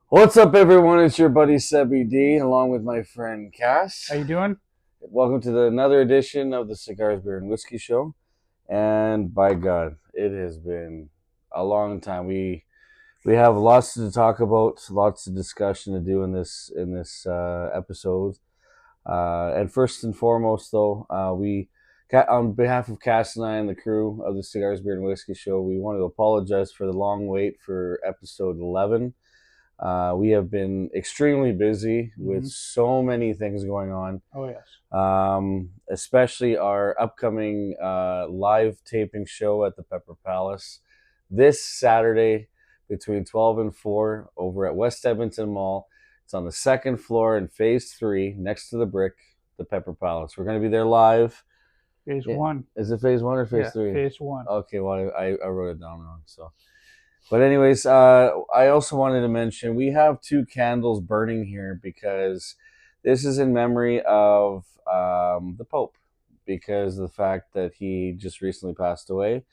What's up, everyone? It's your buddy Sebby D, along with my friend Cass. How you doing? Welcome to another edition of the Cigars, Beer, and Whiskey Show. And by God, it has been a long time. We have lots to talk about, lots of discussion to do in this episode. And first and foremost, though, on behalf of Cass and I and the crew of the Cigars, Beer, and Whiskey Show, we want to apologize for the long wait for episode 11. We have been extremely busy with so many things going on. Oh, yes. Especially our upcoming live taping show at the Pepper Palace this Saturday between 12 and 4 over at West Edmonton Mall. It's on the second floor in Phase 3 next to the Brick, the Pepper Palace. We're going to be there live. Phase 1. Is it Phase 1 or Phase 3? Phase 1. Okay, well, I wrote it down wrong, so... But anyways, I also wanted to mention we have 2 candles burning here because this is in memory of the Pope, because of the fact that he just recently passed away.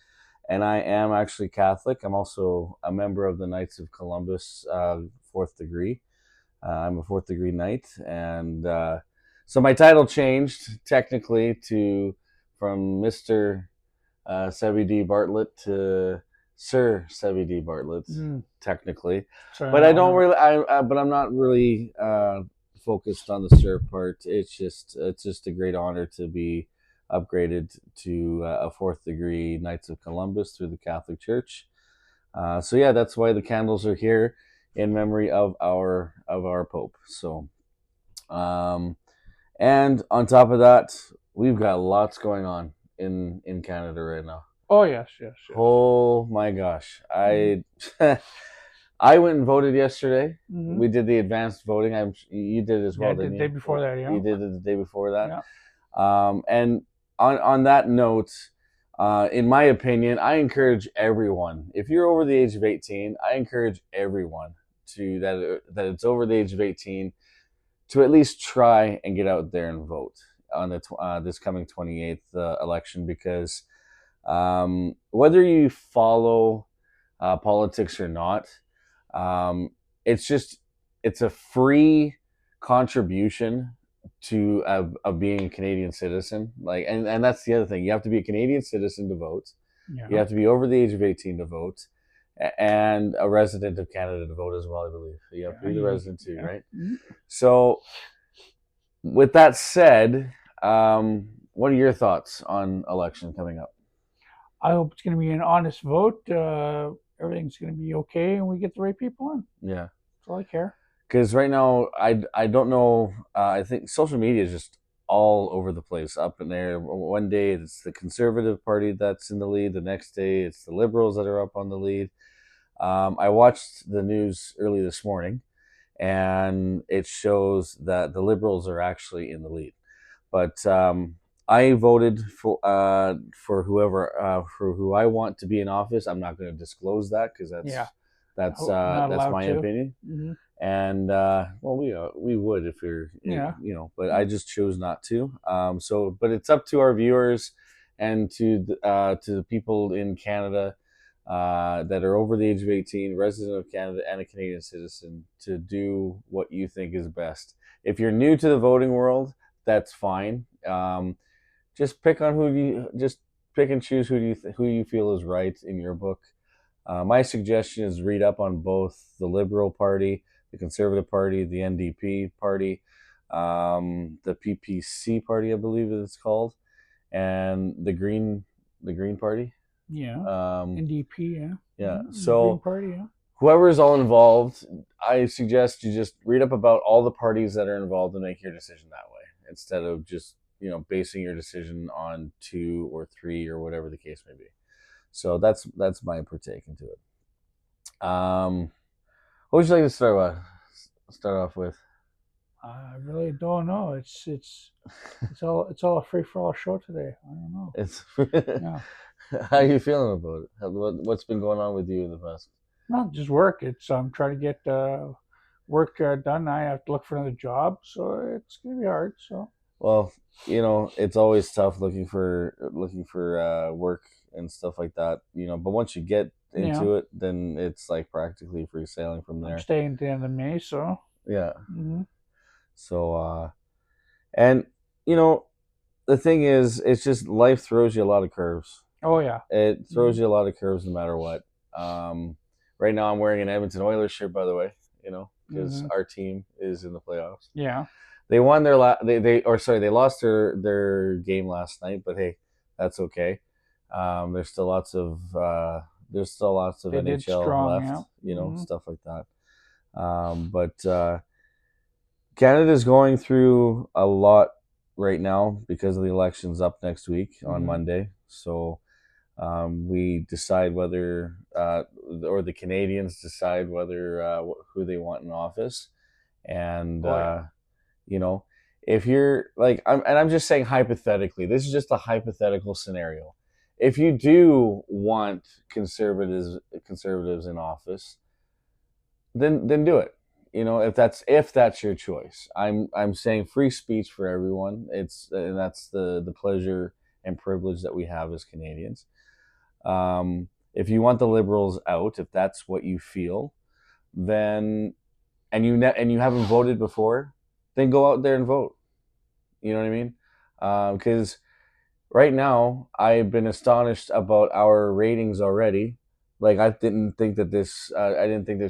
And I am actually Catholic. I'm also a member of the Knights of Columbus, 4th degree. I'm a 4th degree knight. And so my title changed technically from Mr. Sebby D. Bartlett to Sir Sebby D. Bartlett, technically, but I don't really. But I'm not really focused on the Sir part. It's just a great honor to be upgraded to a 4th degree Knights of Columbus through the Catholic Church. So yeah, that's why the candles are here in memory of our Pope. So, and on top of that, we've got lots going on in Canada right now. Oh, yes. Oh my gosh. I went and voted yesterday. We did the advanced voting. You did as well, didn't you? The day before that, yeah. You did it the day before that. Yeah. And on that note, in my opinion, I encourage everyone, if you're over the age of 18, I encourage everyone that it's over the age of 18 to at least try and get out there and vote on the this coming 28th election, because whether you follow politics or not, it's a free contribution to being a Canadian citizen. And that's the other thing. You have to be a Canadian citizen to vote. Yeah. You have to be over the age of 18 to vote, and a resident of Canada to vote as well, I believe. You have to be the resident too, right? So, with that said, what are your thoughts on election coming up? I hope it's going to be an honest vote. Everything's going to be okay, and we get the right people in. Yeah. That's all I care. Because right now, I don't know. I think social media is just all over the place, up in there. One day it's the Conservative Party that's in the lead. The next day it's the Liberals that are up on the lead. I watched the news early this morning, and it shows that the Liberals are actually in the lead. But I voted for who I want to be in office. I'm not going to disclose that because that's my opinion. Mm-hmm. And well, we would if you're but I just chose not to. But it's up to our viewers and to the people in Canada that are over the age of 18, resident of Canada and a Canadian citizen, to do what you think is best. If you're new to the voting world, that's fine. Just pick and choose who you feel is right in your book. My suggestion is read up on both the Liberal Party, the Conservative Party, the NDP Party, the PPC Party, I believe it's called, and the Green Party. Yeah. NDP. Yeah. Yeah. So Green Party. Yeah. Whoever is all involved, I suggest you just read up about all the parties that are involved and make your decision that way, instead of just basing your decision on 2 or 3 or whatever the case may be. So that's my partake into it. What would you like to start off with? I really don't know. It's all a free for all show today. I don't know. Yeah. How are you feeling about it? What's been going on with you in the past? Not just work. It's I'm trying to get work done. I have to look for another job, so it's gonna be hard. So well, it's always tough looking for work and stuff like that. But once you get Yeah. into it, then it's like practically free sailing from I'm there. staying at the end of May, so. Yeah. Hmm. So and the thing is, it's just life throws you a lot of curves. Oh yeah. It throws Mhm. you a lot of curves no matter what. Right now, I'm wearing an Edmonton Oilers shirt, by the way. Because Mhm. our team is in the playoffs. Yeah. They won their they lost their game last night, but hey, that's okay. There's still lots of They did NHL strong. left, Yeah. Hmm. stuff like that. But Canada's going through a lot right now because of the elections up next week on Hmm. Monday. So we decide whether, or the Canadians decide whether who they want in office, and Oh yeah. you know, if you're like, I'm just saying hypothetically, this is just a hypothetical scenario. If you do want conservatives in office, then do it. If that's your choice. I'm saying free speech for everyone. And that's the pleasure and privilege that we have as Canadians. If you want the liberals out, if that's what you feel, then and you haven't voted before, then go out there and vote. You know what I mean? Because right now, I've been astonished about our ratings already. Like I didn't think this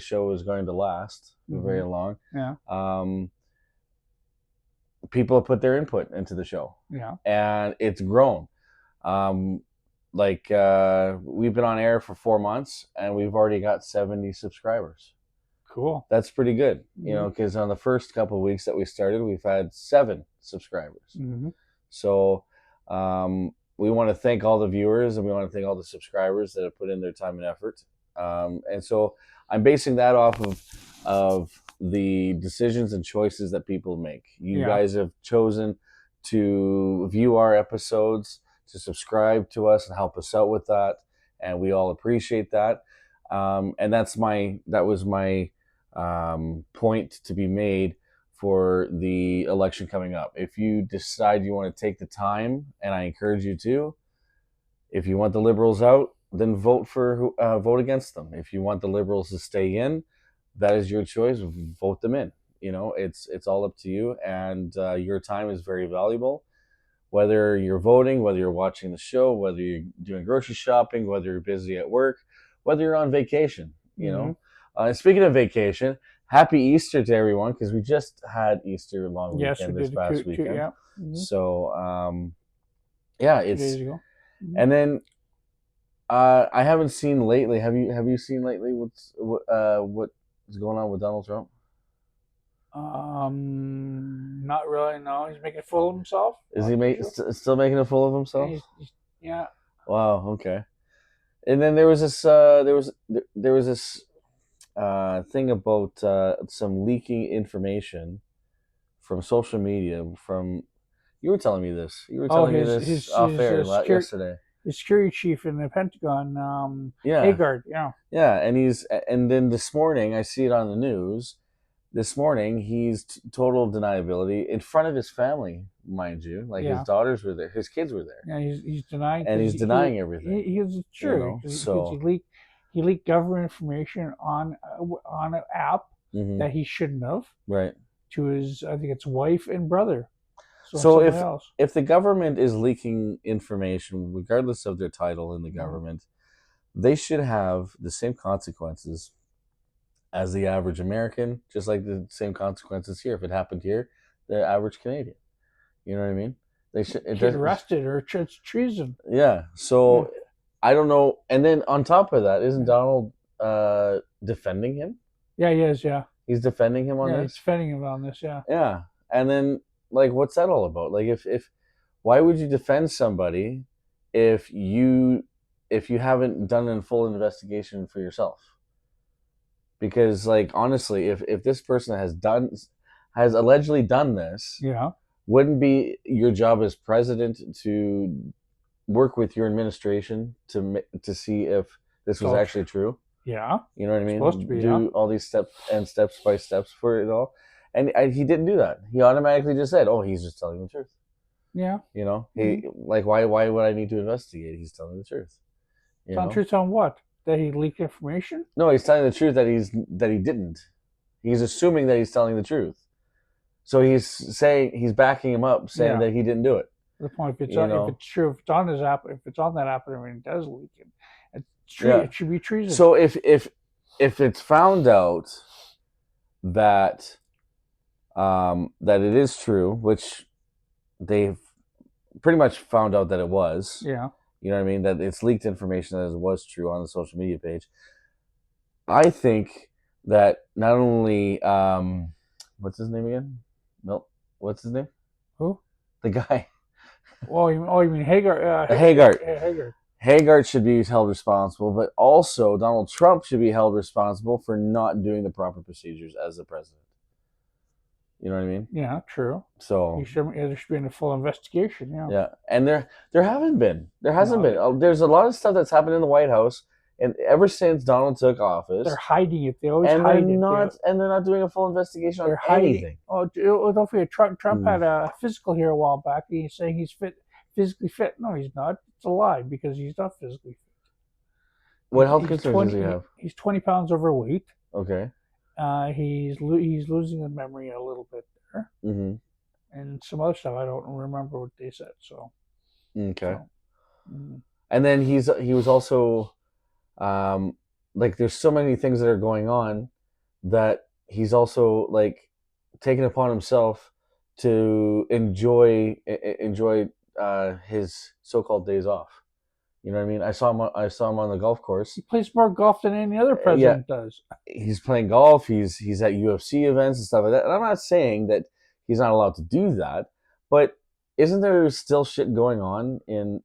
show was going to last Hmm. very long. Yeah. Um, People have put their input into the show, Yeah. and it's grown. Um, we've been on air for 4 months, and we've already got 70 subscribers. Cool. That's pretty good, Hmm. because on the first couple of weeks that we started, we've had 7 subscribers. Hmm. So we want to thank all the viewers, and we want to thank all the subscribers that have put in their time and effort. And so I'm basing that off of the decisions and choices that people make. You Yeah. guys have chosen to view our episodes, to subscribe to us, and help us out with that, and we all appreciate that. And that was my point to be made for the election coming up. If you decide you want to take the time, and I encourage you to, if you want the Liberals out, then vote against them. If you want the Liberals to stay in, that is your choice. Vote them in. It's all up to you, and your time is very valuable. Whether you're voting, whether you're watching the show, whether you're doing grocery shopping, whether you're busy at work, whether you're on vacation. Hmm. Speaking of vacation, happy Easter to everyone, because we just had Easter long Yes, we weekend this did past two. weekend. Yeah. Hmm. So yeah, 2 days ago. Hmm. and then I haven't seen lately. Have you seen lately what's going on with Donald Trump? Not really. No, he's making a fool of himself. Is he That's for sure. still making a fool of Yeah. himself? Yeah. Wow. Okay. And then there was this thing about some leaking information from social media. From You were telling me this. You were Oh, telling me this off air yesterday. his security chief in the Pentagon, Yeah, Agard. Yeah. yeah, and then this morning I see it on the news. This morning he's total deniability in front of his family, mind you. Like his Yeah. daughters were there, his kids were there, Yeah. He's denying and because he's denying everything. he was true because So he leaked government information on an app mhm, that he shouldn't have right. to his, I think it's wife and brother. So So someone else. if the government is leaking information, regardless of their title in the Mhm. government, they should have the same consequences as the average American, just like the same consequences here. If it happened here, the average Canadian. You know what I mean? They should. It Get does. arrested or it's treason. Yeah. Yeah. So I don't know. And then on top of that, isn't Yeah. Donald defending him? Yeah. He is. Yeah. He's defending him on Yeah. He's this. defending him on this. Yeah. Yeah. And then like, what's that all about? Like, if why would you defend somebody if you if you haven't done a full investigation for yourself? Because like honestly, if this person has allegedly done this, Yeah. wouldn't be your job as president to work with your administration to see if this It's was all actually true. true? Yeah. You know what I It's supposed to mean? be. Yeah. Do all these steps by steps for it all, and he didn't do that. He automatically just said, "Oh, he's just telling the truth." Yeah. You know, Mhm. he like why would I need to investigate? He's telling the truth. You Telling know, truth on what? That he leaked information? no, he's telling the truth that he didn't. He's assuming that he's telling the truth. So he's backing him up, saying Yeah. that he didn't do it. The point, if You know, it's true, if it's on his app, if it's on that app, and it does leak it, yeah. it should be treason. So if it's found out that that it is true, which they've pretty much found out that it was, yeah, you know what I mean, that it's leaked information that it was true on the social media page. I think that not only what's his name again? No, what's his name? who? The guy. You mean Hagar? Haggart. Hagar. Haggart should be held responsible, but also Donald Trump should be held responsible for not doing the proper procedures as the president. You know what I mean? Yeah, true. So There should be a full investigation. Yeah. yeah, and there hasn't been. There hasn't No. been. There's a lot of stuff that's happened in the White House, and ever since Donald took office, They're hiding it. They always and hide they're it. not, and they're not doing a full investigation on They're hiding. anything. Don't forget, Trump Mm. had a physical here a while back. And he's saying he's physically fit. No, he's not. It's a lie because he's not physically fit. What health He's concerns 20 does he have? He's 20 pounds overweight. Okay. He's losing the memory a little bit there, Mm-hmm. and some other stuff. I don't remember what they said. So Okay. So, mm. And then he was also, like, there's so many things that are going on that he's also like taken upon himself to enjoy his so-called days off. You know what I mean? I saw him on the golf course. He plays more golf than any other president does. He's playing golf. He's at UFC events and stuff like that. And I'm not saying that he's not allowed to do that, but isn't there still shit going on in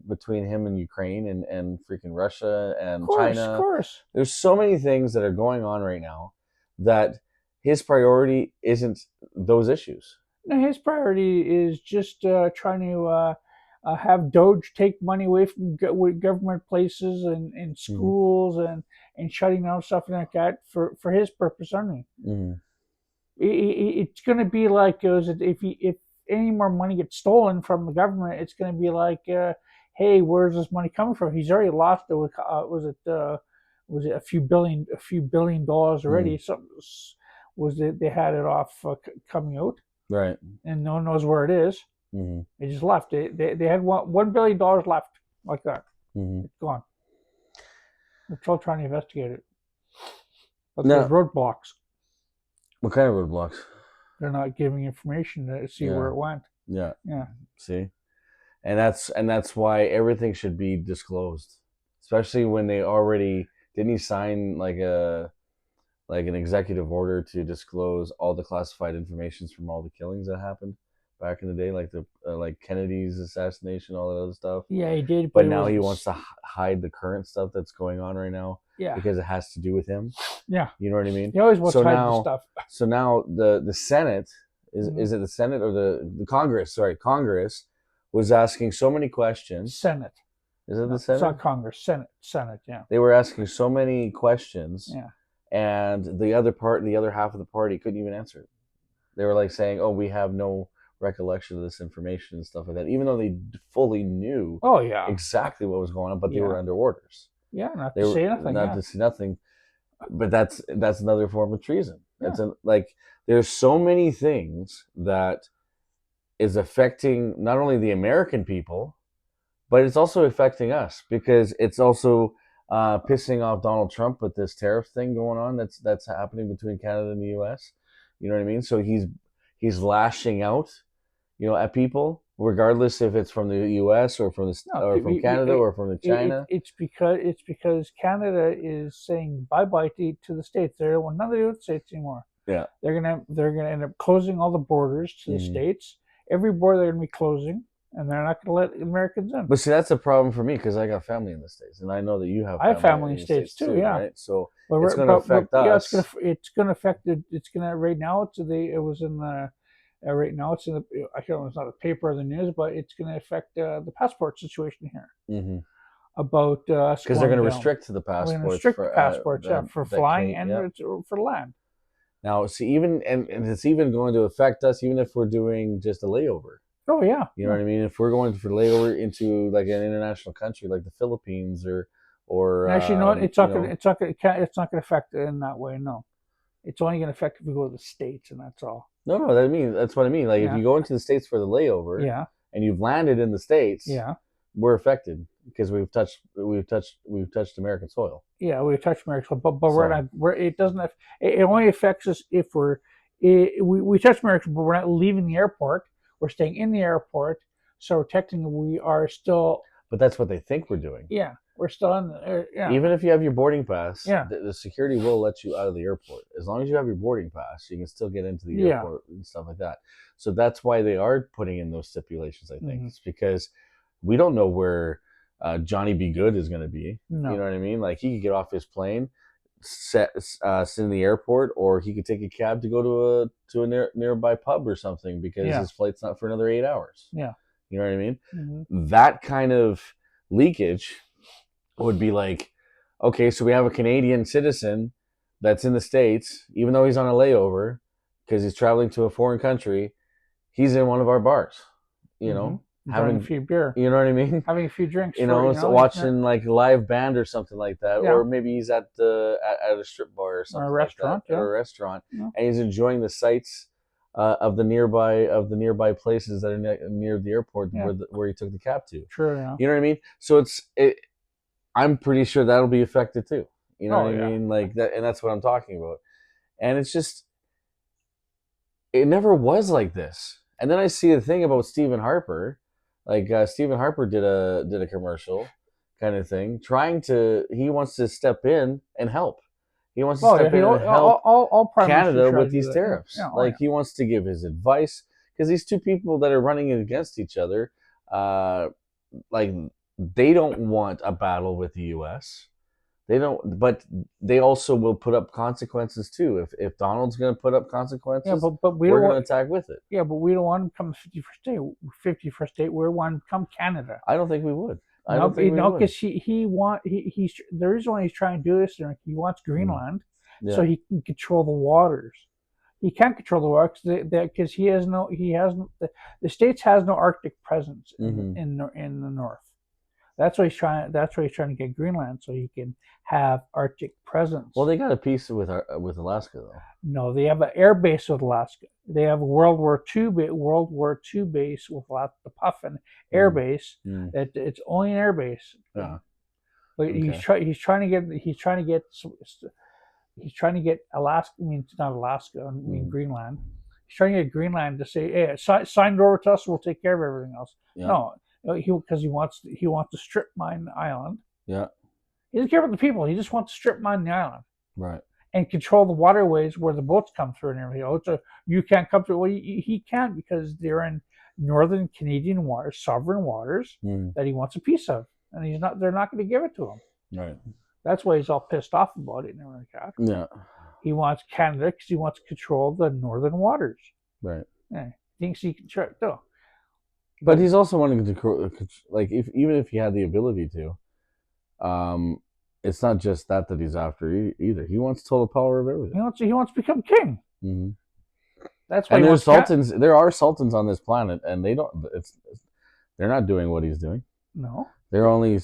between him and Ukraine and freaking Russia and China? Of course. There's so many things that are going on right now that his priority isn't those issues. No, his priority is just trying to have Doge take money away from government places and schools and shutting down stuff like that for his purpose only. Mm-hmm. It's going to be like if any more money gets stolen from the government, it's going to be like, hey, where's this money coming from? He's already lost it. Was it a few billion dollars already? They had it off coming out, right? And no one knows where it is. Mm-hmm. They just left. They had $1 billion left like that. Mm-hmm. It's gone. They're still trying to investigate it, but No. there's roadblocks. What kind of roadblocks? They're not giving information to see where it went. Yeah. Yeah. See, and that's why everything should be disclosed, especially when they already didn't he sign like an executive order to disclose all the classified informations from all the killings that happened back in the day, like the like Kennedy's assassination, all that other stuff. Yeah, he did. But now he wants to hide the current stuff that's going on right now. Yeah. Because it has to do with him. Yeah. You know what I mean? He always wants to hide the stuff. So now the Senate is it the Senate or the Congress? Sorry, Congress was asking so many questions. Senate. Is it the Senate? It's not Congress. Senate. Yeah. They were asking so many questions. Yeah. And the other half of the party couldn't even answer it. They were like saying, "Oh, we have no recollection of this information and stuff like that," even though they fully knew exactly what was going on, but they were under orders. Yeah, not to say nothing. To say nothing. But that's another form of treason. That's there's so many things that is affecting not only the American people, but it's also affecting us because it's also pissing off Donald Trump with this tariff thing going on that's happening between Canada and the U.S. You know what I mean? So he's lashing out, at people, regardless if it's from the U.S. or from from Canada or from China. It's because Canada is saying bye-bye to the States. They don't want nothing to do with the States anymore. Yeah, they're gonna end up closing all the borders to the States. Every border they're gonna be closing, and they're not gonna let Americans in. But see, that's a problem for me because I got family in the States, and I know that you have. I have family in the States too. Yeah, right? So it's going to affect us. Yeah, it's going to affect it. It's going to right now. It was in the. Right now, it's in the. I can't remember. It's not a paper or the news, but it's going to affect the passport situation here. Mm-hmm. About because they're going to restrict the passports. We're going to restrict the passports, for flying and for land. Now, see, and it's even going to affect us, even if we're doing just a layover. Oh yeah. You know what I mean? If we're going for layover into like an international country like the Philippines or Actually, you know what? you know, It's not gonna affect it in that way. No, it's only gonna affect if we go to the states, and that's all. no, that's what I mean. Like if Yeah. you go into the states for the layover Yeah. and you've landed in the states, Yeah. we're affected because we've touched American soil. Yeah. We touch America, but we're So, not. It doesn't. It only affects us if we touch America, but we're not leaving the airport. We're staying in the airport, so technically we are still. but that's what they think we're doing. Yeah, we're still in. Yeah. Even if you have your boarding pass, Yeah. the security will let you out of the airport. As long as you have your boarding pass, you can still get into the Yeah. airport and stuff like that. So that's why they are putting in those stipulations, I think. Mhm. It's because we don't know where Johnny B. Good is going to be. No. You know what I mean? Like he could get off his plane, sit in the airport, or he could take a cab to go to a nearby pub or something because Yeah. his flight's not for another 8 hours. Yeah. You know what I mean? Mhm. That kind of leakage would be like, okay, so we have a Canadian citizen that's in the States, even though he's on a layover because he's traveling to a foreign country, he's in one of our bars, you know, Having a few beer, you know what I mean? having a few drinks. You know, so watching like a live band or something like that, Yeah. or maybe he's at at a strip bar or something, restaurant, like that, yeah. or a restaurant, Yeah. and he's enjoying the sights of the nearby places that are near the airport Yeah. where he took the cab to. True. Yeah. You know what I mean? So I'm pretty sure that'll be affected too. You know Oh, what I yeah. mean? Like that, and that's what I'm talking about. And it's just, it never was like this. And then I see the thing about Stephen Harper, like Stephen Harper did a commercial kind of thing, he wants to step in and help. He wants to step in and help all prime Canada ministers try with to do these that. tariffs. Yeah. Like he wants to give his advice because these two people that are running against each other, like they don't want a battle with the U.S. They don't, but they also will put up consequences too. If Donald's going to put up consequences, Yeah, but we're going to attack with it. Yeah, but we don't want to become 51st state. 51st state. We want to become Canada. I don't think we would. I No, don't think we would. because he's the reason why he's trying to do this. He wants Greenland, Yeah. so he can control the waters. He can't control the waters because the states has no Arctic presence in the north. That's why he's trying to get Greenland so he can have Arctic presence. Well, they got a piece with Alaska though. No, they have an air base with Alaska. They have a World War II base with the Puffin Air Base. That it's only an air base. Yeah. But Okay. he's trying to get Alaska. I mean, it's not Alaska. I mean Greenland. He's trying to get Greenland to say, "Hey, sign it over to us. We'll take care of everything else." Yeah. No, because he wants to strip mine the island. Yeah. He doesn't care about the people. He just wants to strip mine the island. Right. And control the waterways where the boats come through and everything. Oh, so you can't come through. Well, he can't because they're in northern Canadian waters, sovereign waters that he wants a piece of, and they're not going to give it to him. Right. That's why he's all pissed off about it and everything like that. Yeah. He wants Canada because he wants to control the northern waters. Right. Yeah, he thinks he can try it too. But he's also wanting to, like, even if he had the ability to, it's not just that he's after either. He wants total power of everything. He wants to become king. Mm-hmm. That's why. And there's sultans. There are sultans on this planet, and they're not doing what he's doing. No. They're only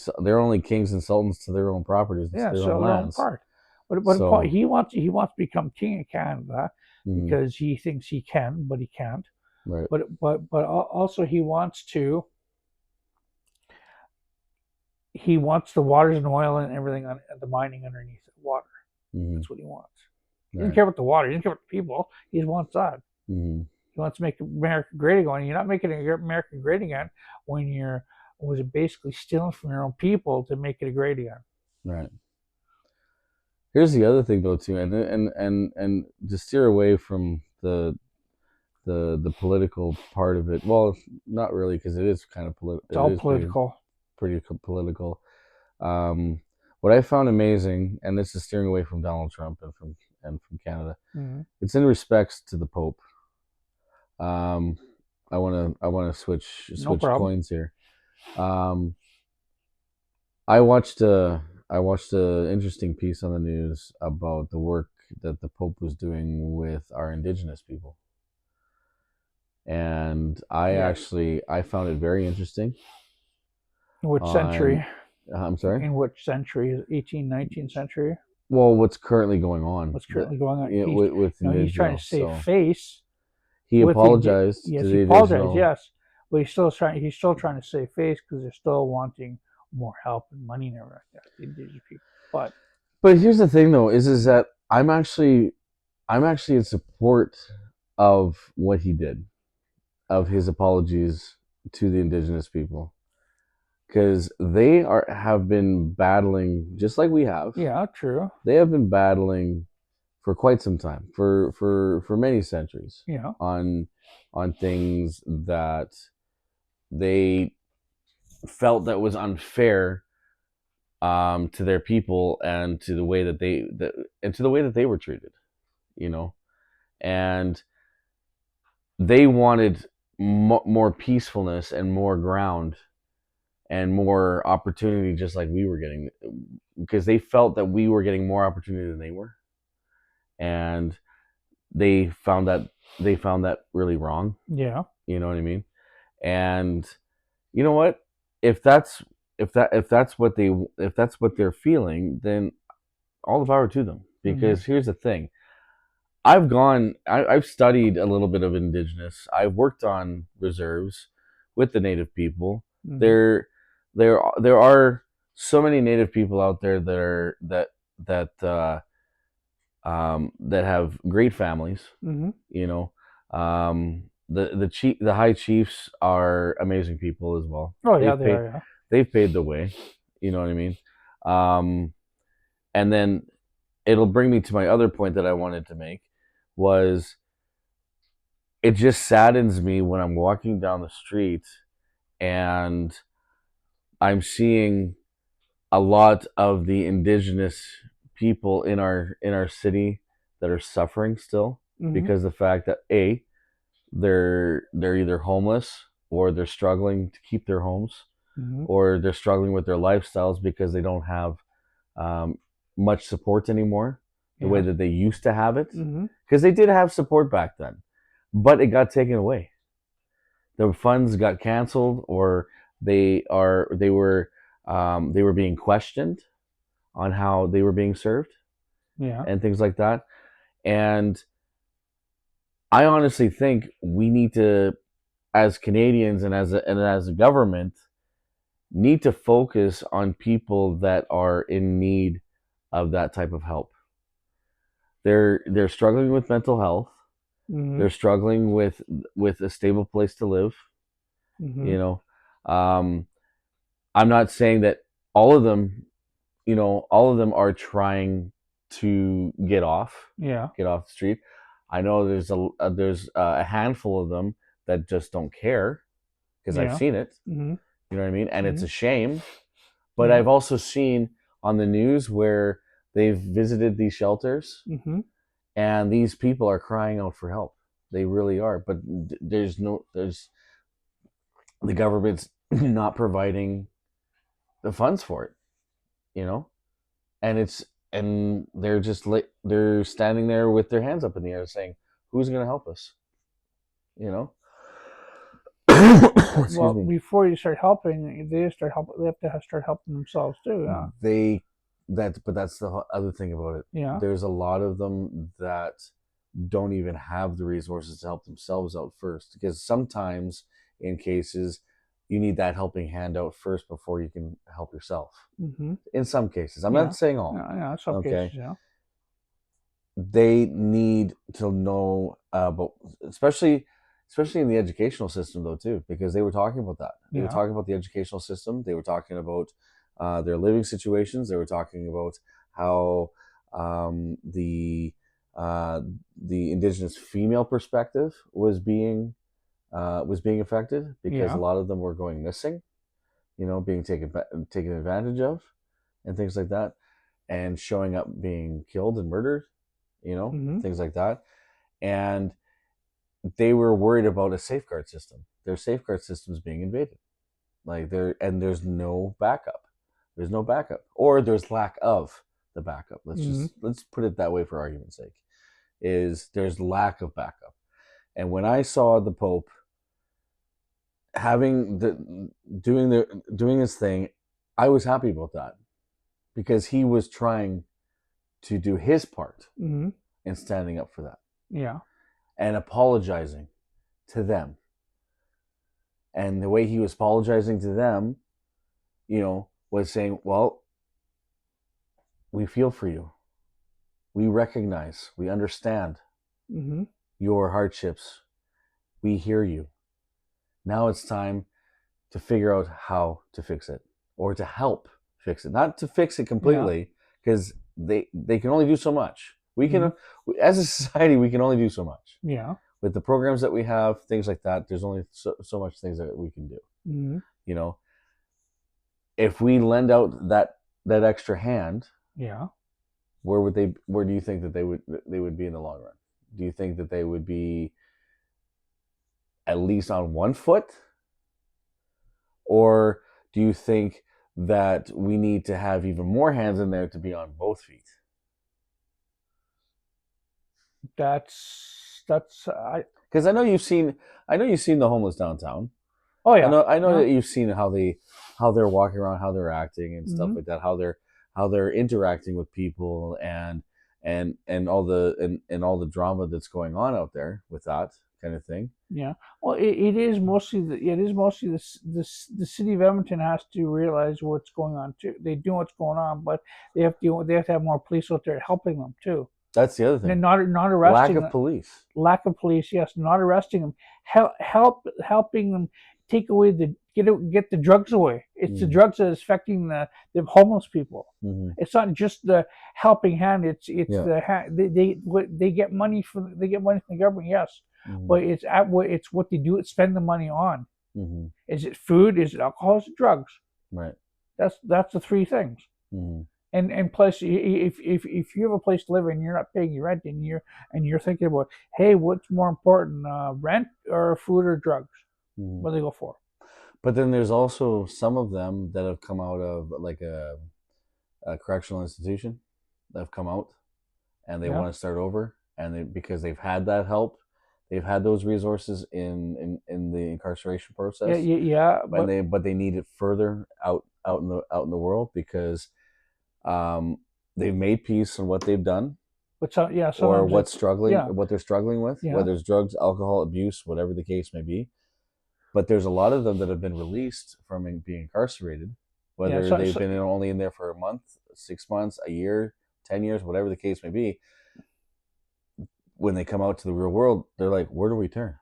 kings and sultans to their own properties. Yeah, their own lands. part. But he wants to become king of Canada because he thinks he can, but he can't. Right. But also he wants the waters and oil and everything on the mining underneath the water. That's what he wants. He doesn't care about the water. He doesn't care about the people. He just wants that. He wants to make America great again. You're not making America great again when you're basically stealing from your own people to make it great again. Right. Here's the other thing though too, and to steer away from the political part of it. Well, not really, because it is kind of political. It's all political. Pretty political. What I found amazing, and this is steering away from Donald Trump and from Canada. It's in respects to the Pope. I want to switch coins here. I watched an interesting piece on the news about the work that the Pope was doing with our indigenous people. and I Yeah. actually I found it very interesting. In which On, century? I'm sorry. In which century? 18th, 19th century? Well, what's currently going on What's currently going on? with He's trying Israel? to save So face he with the apologized to yes, he the apologized, original. yes, but he's still trying to save face because they're still wanting more help and money and everything like that, the indigenous people. But But here's the thing, though, is that I'm actually in support of what he did, of his apologies to the indigenous people, because they have been battling just like we have. yeah, true. They have been battling for quite some time, for many centuries, Yeah. on things that they felt that was unfair, to their people, and to the way that and to the way that they were treated, you know, and they wanted more peacefulness and more ground and more opportunity, just like we were getting, because they felt that we were getting more opportunity than they were, and they found that really wrong. Yeah. You know what I mean? And you know what? If that's if that's what they're feeling, then all the power to them. Mm-hmm. Because here's the thing: I've studied a little bit of indigenous. I've worked on reserves with the native people. Mm-hmm. There, there are so many native people out there that are that have great families. Mm-hmm. You know, the high chiefs are amazing people as well. Oh yeah, they are. Yeah. They've paid the way. You know what I mean? Um, and then it'll bring me to my other point that I wanted to make was, it just saddens me when I'm walking down the street and I'm seeing a lot of the indigenous people in our city that are suffering still, Mm-hmm. because the fact that they're either homeless, or they're struggling to keep their homes, Mm-hmm. or they're struggling with their lifestyles because they don't have, um, much support anymore, the way Yeah. that they used to have it, Mm-hmm. because they did have support back then, but it got taken away. The funds got canceled, or they were being questioned on how they were being served, Yeah. and things like that. And I honestly think we need to, as Canadians and as a government, need to focus on people that are in need of that type of help. They're struggling with mental health. Mm-hmm. They're struggling with a stable place to live. Mm-hmm. You know, um, I'm not saying that all of them, all of them are trying to Yeah. get off the street. I know there's a handful of them that just don't care, because I've Yeah. seen it. Mm-hmm. You know what I mean? And it's Mm-hmm. a shame. But Yeah. I've also seen on the news where they've visited these shelters, Mm-hmm. and these people are crying out for help. They really are. But there's the government's not providing the funds for it. You know, and they're just they're standing there with their hands up in the air, saying, "Who's going to help us?" You know. Excuse Well, me. before you start helping, they have to start helping themselves too. Yeah. They but that's the other thing about it. Yeah. There's a lot of them that don't even have the resources to help themselves out first, because sometimes, in cases, you need that helping hand out first before you can help yourself. Mm-hmm. In some cases, I'm Yeah. not saying all. Yeah. Yeah. In some cases, Okay, yeah. they need to know, but especially in the educational system, though, too, because they were talking about that. They were Yeah. talking about the educational system. They were talking about, their living situations. They were talking about how, um, the uh, the indigenous female perspective was being affected, because a Yeah. lot of them were going missing, being taken advantage of, and things like that, and showing up being killed and murdered, Mm-hmm. things like that. And they were worried about a safeguard system. Their safeguard system is being invaded. There's no backup. There's no backup, or there's lack of the backup. Mm-hmm. Let's put it that way for argument's sake. Is there's lack of backup, And when I saw the Pope having doing his thing, I was happy about that because he was trying to do his part Mm-hmm. in standing up for that Yeah. and apologizing to them. And the way he was apologizing to them, was saying, well, we feel for you. We recognize, we understand Mm-hmm. your hardships. We hear you. Now it's time to figure out how to fix it or to help fix it. Not to fix it completely because they can only do so much. We can, as a society, we can only do so much. Yeah. With the programs that we have, things like that, there's only so much things that we can do. Mm-hmm. If we lend out that extra hand, Yeah. where do you think that they would be in the long run? Do you think that they would be at least on one foot? Or do you think that we need to have even more hands in there to be on both feet? That's I. Because I know you've seen the homeless downtown. Oh I yeah. know Yeah. that you've seen how they're walking around, how they're acting and stuff Mm-hmm. like that, how they're interacting with people and all the drama that's going on out there with that kind of thing. Yeah. Well, it is mostly the city of Edmonton has to realize what's going on too. They do what's going on, but they have to have more police out there helping them too. That's the other And thing. not Lack arresting of them. police. Lack of police, yes, not arresting them. Helping them take away get the drugs away. It's the drugs that is affecting the homeless people. Mm-hmm. It's not just the helping hand. It's Yeah. they get money from the government, yes, Mm-hmm. but it's what they do spend the money on. Mm-hmm. Is it food? Is it alcohol? Is it drugs? Right. That's the three things. Mm-hmm. And plus, if you have a place to live and you're not paying your rent and you're thinking about, hey, what's more important, rent or food or drugs? Mm-hmm. What do they go for? But then there's also some of them that have come out of like a correctional institution that have come out and they Yeah. want to start over, and because they've had that help, they've had those resources in the incarceration process. Yeah. But they need it further out in the world because they've made peace on what they've done But so yeah, or sometimes what they're struggling with, Yeah. whether it's drugs, alcohol abuse, whatever the case may be. But there's a lot of them that have been released from being incarcerated, whether they've been only in there for a month, 6 months, a year, 10 years, whatever the case may be. When they come out to the real world, they're like, where do we turn?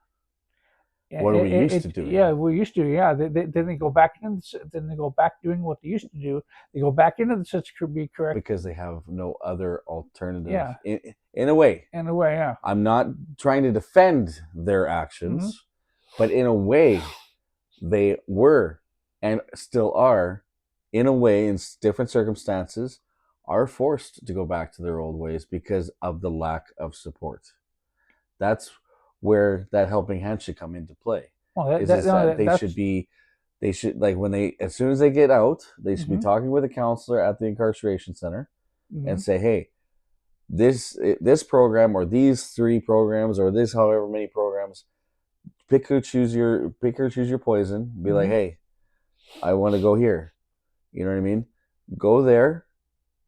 What are we used to doing? Yeah, we used to. Yeah, then they go back in. Then they go back doing what they used to do. They go back into the system to be correct because they have no other alternative. Yeah. In a way. In a way, yeah. I'm not trying to defend their actions, but in a way, they were and still are, in a way, in different circumstances, are forced to go back to their old ways because of the lack of support. That's where that helping hand should come into play. Well, they should like when as soon as they get out, they should be talking with a counselor at the incarceration center and say, hey, this program or these 3 programs or this however many programs, pick or choose your poison. Be like, hey, I want to go here. You know what I mean? Go there.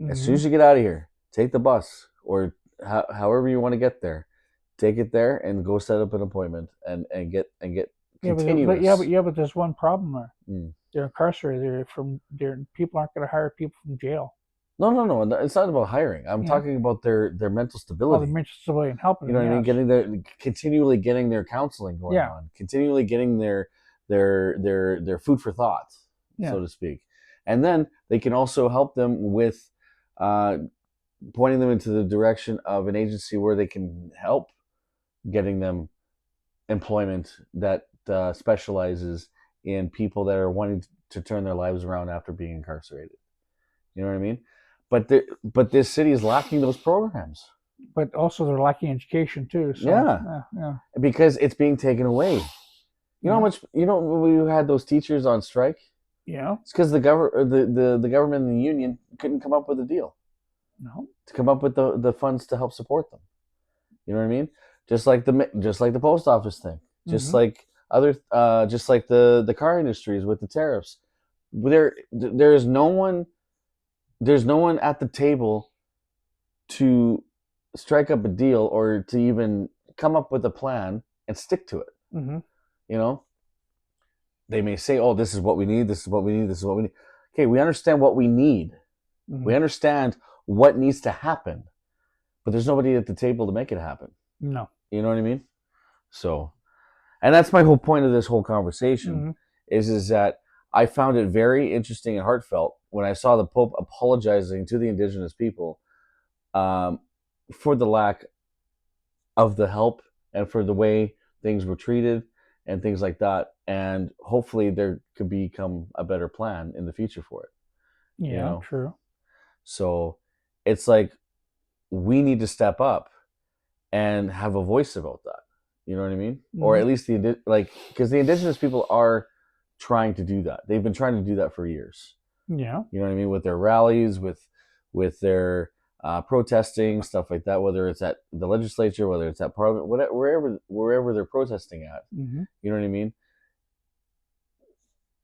As soon as you get out of here, take the bus or however you want to get there. Take it there and go set up an appointment and get continuous. But there's one problem there. They're incarcerated. People aren't going to hire people from jail. No. It's not about hiring. I'm talking about their mental stability. Oh, the mental stability and helping. You know what I mean? Continually getting their counseling going on. Continually getting their food for thought, so to speak. And then they can also help them with pointing them into the direction of an agency where they can help getting them employment that specializes in people that are wanting to turn their lives around after being incarcerated. You know what I mean? But this city is lacking those programs. But also they're lacking education too. So, yeah. Because it's being taken away. You know how much? You know we had those teachers on strike. Yeah. It's because the government and the union couldn't come up with a deal. No. To come up with the funds to help support them. You know what I mean? just like the post office thing, just Mm-hmm. like other just like the car industries with the tariffs. There's no one at the table to strike up a deal or to even come up with a plan and stick to it. Mm-hmm. You know, they may say, "Oh, this is what we need. This is what we need. This is what we need." Okay, we understand what we need. Mm-hmm. We understand what needs to happen, but there's nobody at the table to make it happen. No. You know what I mean? So, and that's my whole point of this whole conversation Mm-hmm. is that I found it very interesting and heartfelt when I saw the Pope apologizing to the indigenous people um, for the lack of the help and for the way things were treated and things like that. And hopefully there could become a better plan in the future for it, you Yeah. know? True. So it's like we need to step up and have a voice about that. You know what I mean? Or Mm-hmm. at least because the indigenous people are trying to do that. They've been trying to do that for years. Yeah. You know what I mean? With their rallies, with their protesting, stuff like that. Whether it's at the legislature, whether it's at Parliament, whatever, wherever they're protesting at. Mm-hmm. You know what I mean?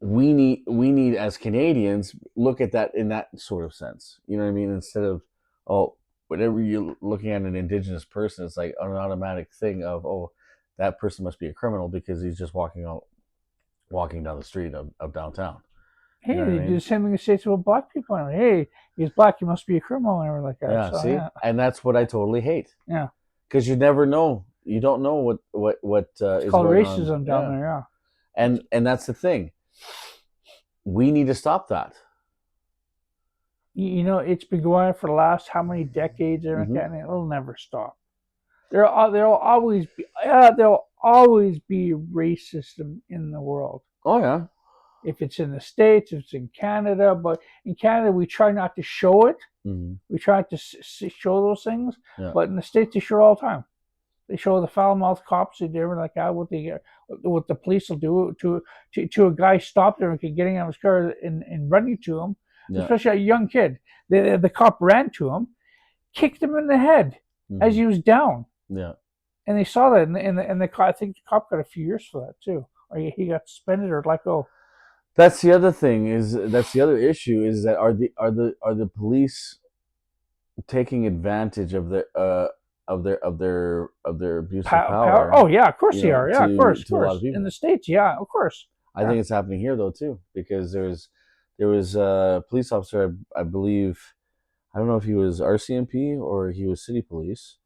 We need as Canadians look at that in that sort of sense. You know what I mean? Instead of, oh, whenever you're looking at an indigenous person, it's like an automatic thing of, oh, that person must be a criminal because he's just walking down the street of downtown. You know Hey, what they I do the mean? same thing with states with black people. And hey, he's black, he must be a criminal, and everything like that. Yeah, So see, yeah, and that's what I totally hate yeah. because you never know. You don't know what It's is called going on. racism down Yeah, there. Yeah. and that's the thing. We need to stop that. You know, it's been going on for the last how many decades, and Hmm. it'll never stop. There'll always be there'll always be racism in the world. Oh yeah. If it's in the States, if it's in Canada, but in Canada we try not to show it. Hmm. We try to show those things, Yeah. but in the States they show it all the time. They show the foul mouthed cops. They do like that. What the police will do to a guy stopped there and getting out of his car and running to him, Yeah. especially a young kid. The cop ran to him, kicked him in the head as Hmm. he was down, Yeah. and they saw that. And the I think the cop got a few years for that too, or he got suspended or let go. That's the other thing is that's the other issue is that are the police taking advantage of their abuse of Power. power, Oh yeah, of course you they know, are. Yeah, to of a lot of course. In the people. States, yeah, of course. I Yeah. think it's happening here though too because there was a police officer I believe I don't know if he was RCMP or he was city police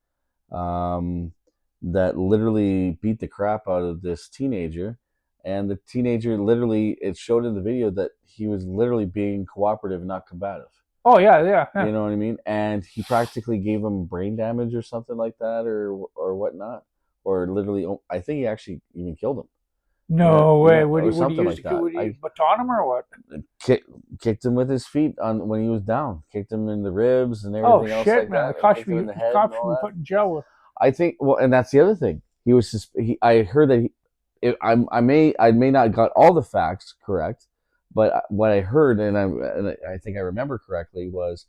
um, that literally beat the crap out of this teenager. And the teenager literally, it showed in the video that he was literally being cooperative and not combative. Oh yeah, yeah, yeah. You know what I mean? And he practically gave him brain damage or something like that, or whatnot, or literally, I think he actually even killed him. Yeah, No way. yeah, or Would he something use? like that. Would he I baton him or what? kicked him with his feet on when he was down, kicked him in the ribs and Oh everything else shit, like man! that, The and cops should kicked him in be the head and cops should all be that. put in jail with. I think well, and that's the other thing. He was just he. I heard that I may not got all the facts correct, but what I heard and I think I remember correctly was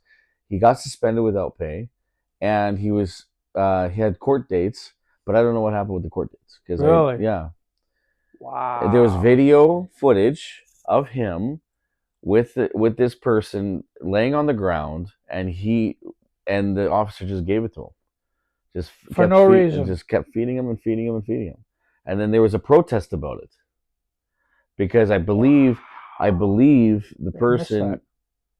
he got suspended without pay, and he had court dates, but I don't know what happened with the court dates because I Really? yeah there was Wow. video footage of him with this person laying on the ground, and the officer just gave it to him. For no reason. Just kept feeding him and feeding him and feeding him. And then there was a protest about it because Wow. I believe the I missed person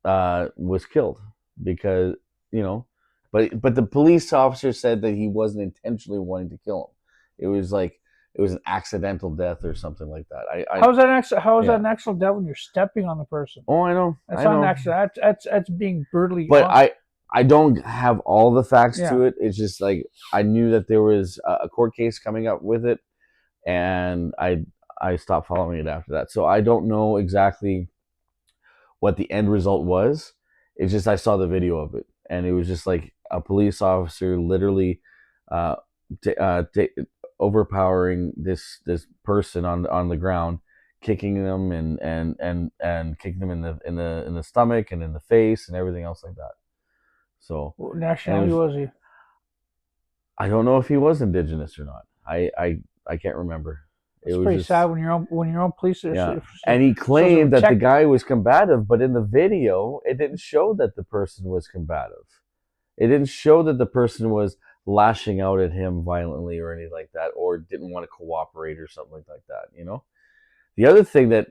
that. was killed because you know, but the police officer said that he wasn't intentionally wanting to kill him. It was like it was an accidental death or something like that. How is that Yeah. an accident devil when you're stepping on the person? Oh, I know, That's I not an know. accident. That's being brutally But on. I don't have all the facts Yeah. to it. It's just like I knew that there was a court case coming up with it, and I stopped following it after that. So I don't know exactly what the end result was. It's just I saw the video of it, and it was just like a police officer literally uh, t- t- overpowering this person on the ground, kicking them and kicking them in the stomach and in the face and everything else like that. So, What and it nationality was was he? I don't know if he was indigenous or not. I can't remember. It It's was pretty sad just, when your own police are yeah. so, And he so to claimed that the protect. guy was combative, but in the video, it didn't show that the person was combative. It didn't show that the person was lashing out at him violently or anything like that, or didn't want to cooperate or something like that. You know, the other thing that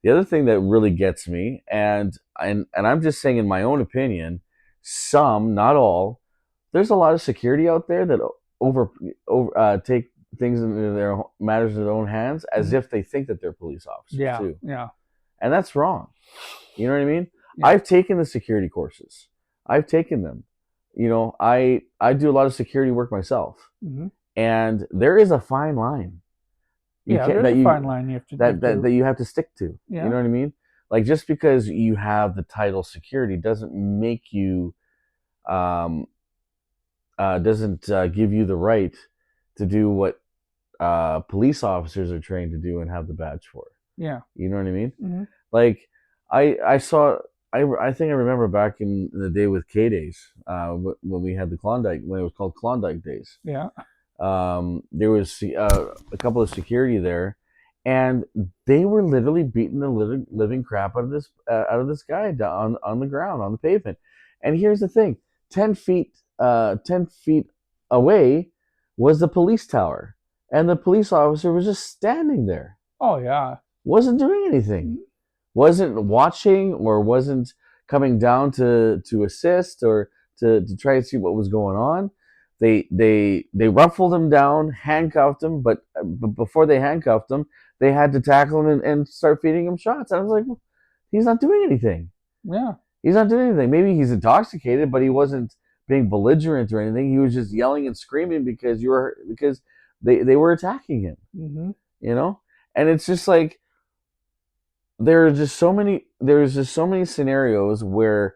the other thing that really gets me, and I'm just saying in my own opinion, some, not all, there's a lot of security out there that take things into their matters in their own hands as Mhm. if they think that they're police officers Yeah, too, yeah, and that's wrong. You know what I mean? yeah. I've taken the security courses. I've taken them. You know, I do a lot of security work myself, Hmm. and there is a fine line you Yeah, can't there's that a you fine line you that have that, to. that you have to stick to. You Yeah. know what I mean? Like just because you have the title security doesn't make you um doesn't give you the right to do what police officers are trained to do and have the badge for. Yeah. You know what I mean? Hmm. Like I saw I think I remember back in the day with K Days when we had the Klondike when it was called Klondike Days. Yeah. There was a couple of security there, and they were literally beating the living crap out of this guy down on the ground on the pavement. And here's the thing: 10 feet away was the police tower, and the police officer was just standing there, Oh yeah. wasn't doing anything, wasn't watching, or wasn't coming down to assist or to try and see what was going on. They ruffled him down, handcuffed him, but before they handcuffed him, they had to tackle him and start feeding him shots. And I was like, well, he's not doing anything. Yeah. He's not doing anything. Maybe he's intoxicated, but he wasn't being belligerent or anything. He was just yelling and screaming because they were attacking him. Hmm. You know, and it's just like there's just so many scenarios where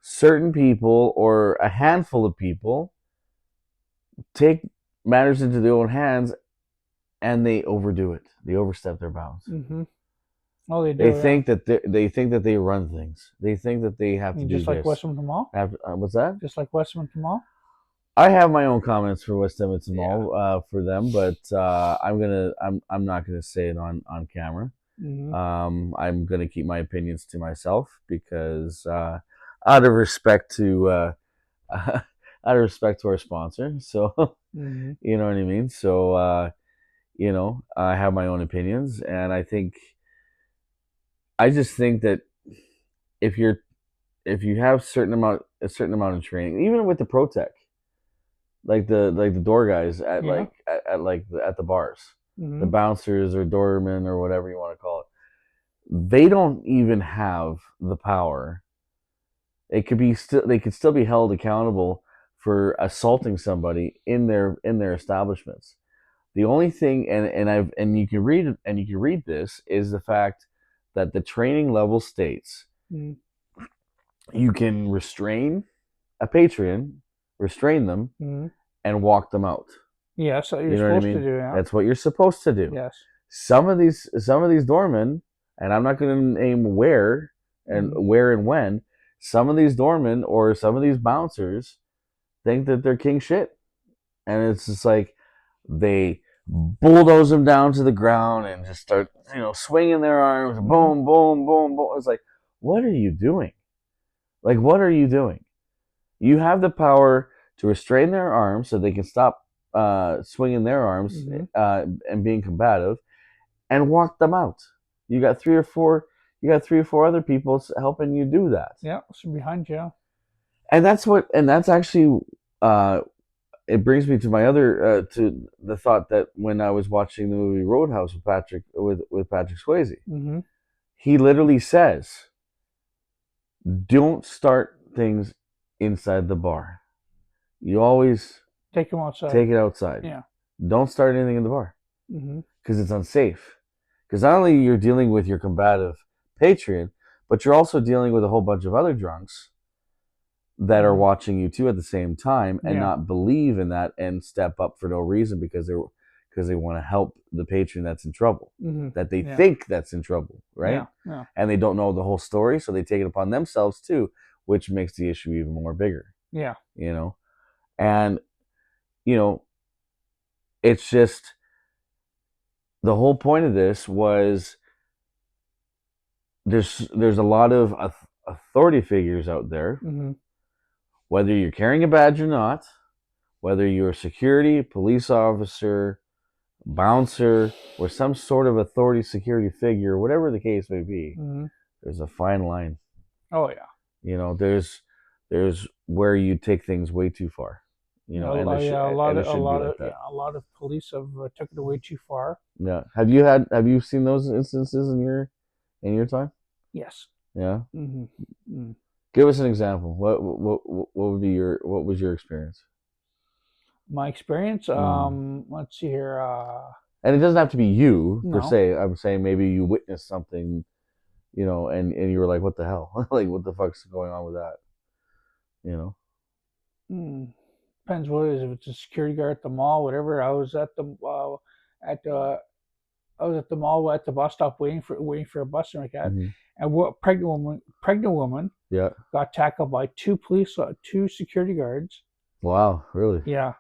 certain people or a handful of people take matters into their own hands and they overdo it. They overstep their bounds. Hmm. Oh, they They do. Yeah. think that they think that they run things. They think that they have to do Just like this. Westman Kamal. What's that? Just like Westman Kamal. I have my own comments for West Edmonton Yeah. Mall for them, but I'm not gonna say it on camera. Hmm. I'm gonna keep my opinions to myself because out of respect to out of respect to our sponsor. So Hmm. you know what I mean. So I have my own opinions, and I just think that if you're if you have a certain amount of training, even with the ProTech, like the door guys at Yeah. at the bars, the Hmm. bouncers or doormen or whatever you want to call it, they don't even have the power. They could still be held accountable for assaulting somebody in their establishments. The only thing, and you can read this, is the fact that the training level states Hmm. you can restrain a patron, restrain them, Hmm. and walk them out. Yeah. So you're You know what I supposed to mean? do. Yeah. That's what you're supposed to do. Yes. Some of these doormen, and I'm not going to name Hmm. where and when. Some of these doormen or some of these bouncers think that they're king shit, and it's just like they bulldoze them down to the ground and just start swinging their arms, Hmm. boom, boom, boom, boom. It's like, what are you doing? Like, what are you doing? You have the power to restrain their arms so they can stop swinging their arms Hmm. and being combative, and walk them out. You got three or four. You got 3 or 4 other people helping you do that, Yeah. So behind you. and that's actually uh, it brings me to my other to the thought that when I was watching the movie Roadhouse with Patrick Swayze, Hmm. he literally says, "Don't start things inside the bar. You always Take them outside. take it outside. Yeah. Don't start anything in the bar Hmm. because it's unsafe. Because not only you're dealing with your combative patron, but you're also dealing with a whole bunch of other drunks that are Hmm. watching you too at the same time and Yeah. not believe in that and step up for no reason because they want to help the patron that's in trouble, Hmm. that they Yeah. think that's in trouble, right? Yeah. Yeah. And they don't know the whole story, so they take it upon themselves too, which makes the issue even more bigger, Yeah. you know. And you know, it's just the whole point of this was there's a lot of authority figures out there, whether you're carrying a badge or not, whether you're a security, police officer, bouncer, or some sort of authority security figure, whatever the case may be, there's a fine line. Oh yeah. You know, there's where you take things way too far. You know, and yeah, it should be like that. Yeah, a lot of police have took it way too far. Yeah. Have you seen those instances in your time? Yes. Yeah. Mm-hmm. Give us an example. What was your experience? My experience. Let's see here. And it doesn't have to be you per No. se. I'm saying maybe you witnessed something, you know, and you were like, "What the hell? Like, what the fuck's going on with that?" You know. Depends what it is. If it's a security guard at the mall, whatever. I was at the I was at the mall at the bus stop waiting for a bus and like that. And what pregnant woman Yeah. got tackled by two security guards. Wow, really? Yeah.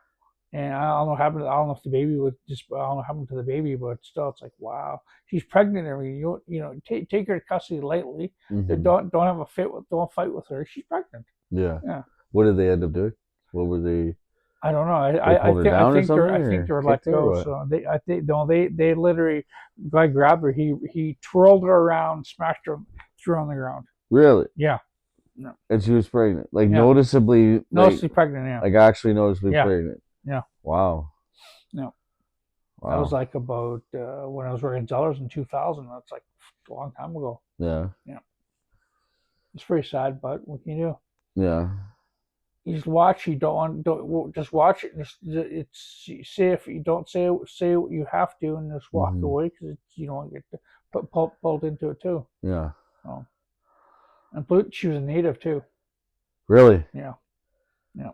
And I don't know what happened. I don't know if the baby was just. I don't know what happened to the baby, but still, it's like wow, she's pregnant. And everything. You know, take her to custody lightly. Don't have a fit with. Don't fight with her. She's pregnant. Yeah. Yeah. What did they end up doing? What were they? I don't know. I think they were let go. So they literally guy grabbed her. He twirled her around, smashed her, threw her on the ground. Really? Yeah. No. And she was pregnant, like noticeably pregnant. Yeah. Like actually noticeably pregnant. Yeah. Wow. Yeah. Wow. That was like about when I was working at Zellers in 2000. That's like a long time ago. Yeah. Yeah. It's pretty sad, but what can you do? Yeah. You just watch. You don't just watch it. It's say if you don't say what you have to, and just walk away because you don't get pulled into it too. Yeah. So, and she was a native too. Really? Yeah. Yeah.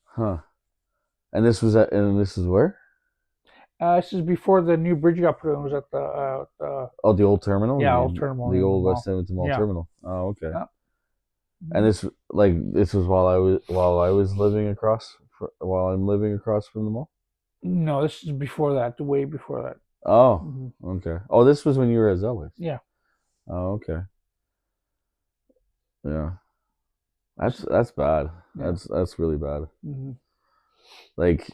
Huh. And this was this is where? This is before the new bridge got put in. It was at the the old terminal. Yeah, old terminal. The old West Edmonton Mall terminal. Oh, okay. Yeah. And this was while I was living across while I'm living across from the mall. No, this is before that. Way before that. Oh, okay. Oh, this was when you were at Zellers. Yeah. Oh, okay. Yeah. That's bad. Yeah. That's really bad. Like,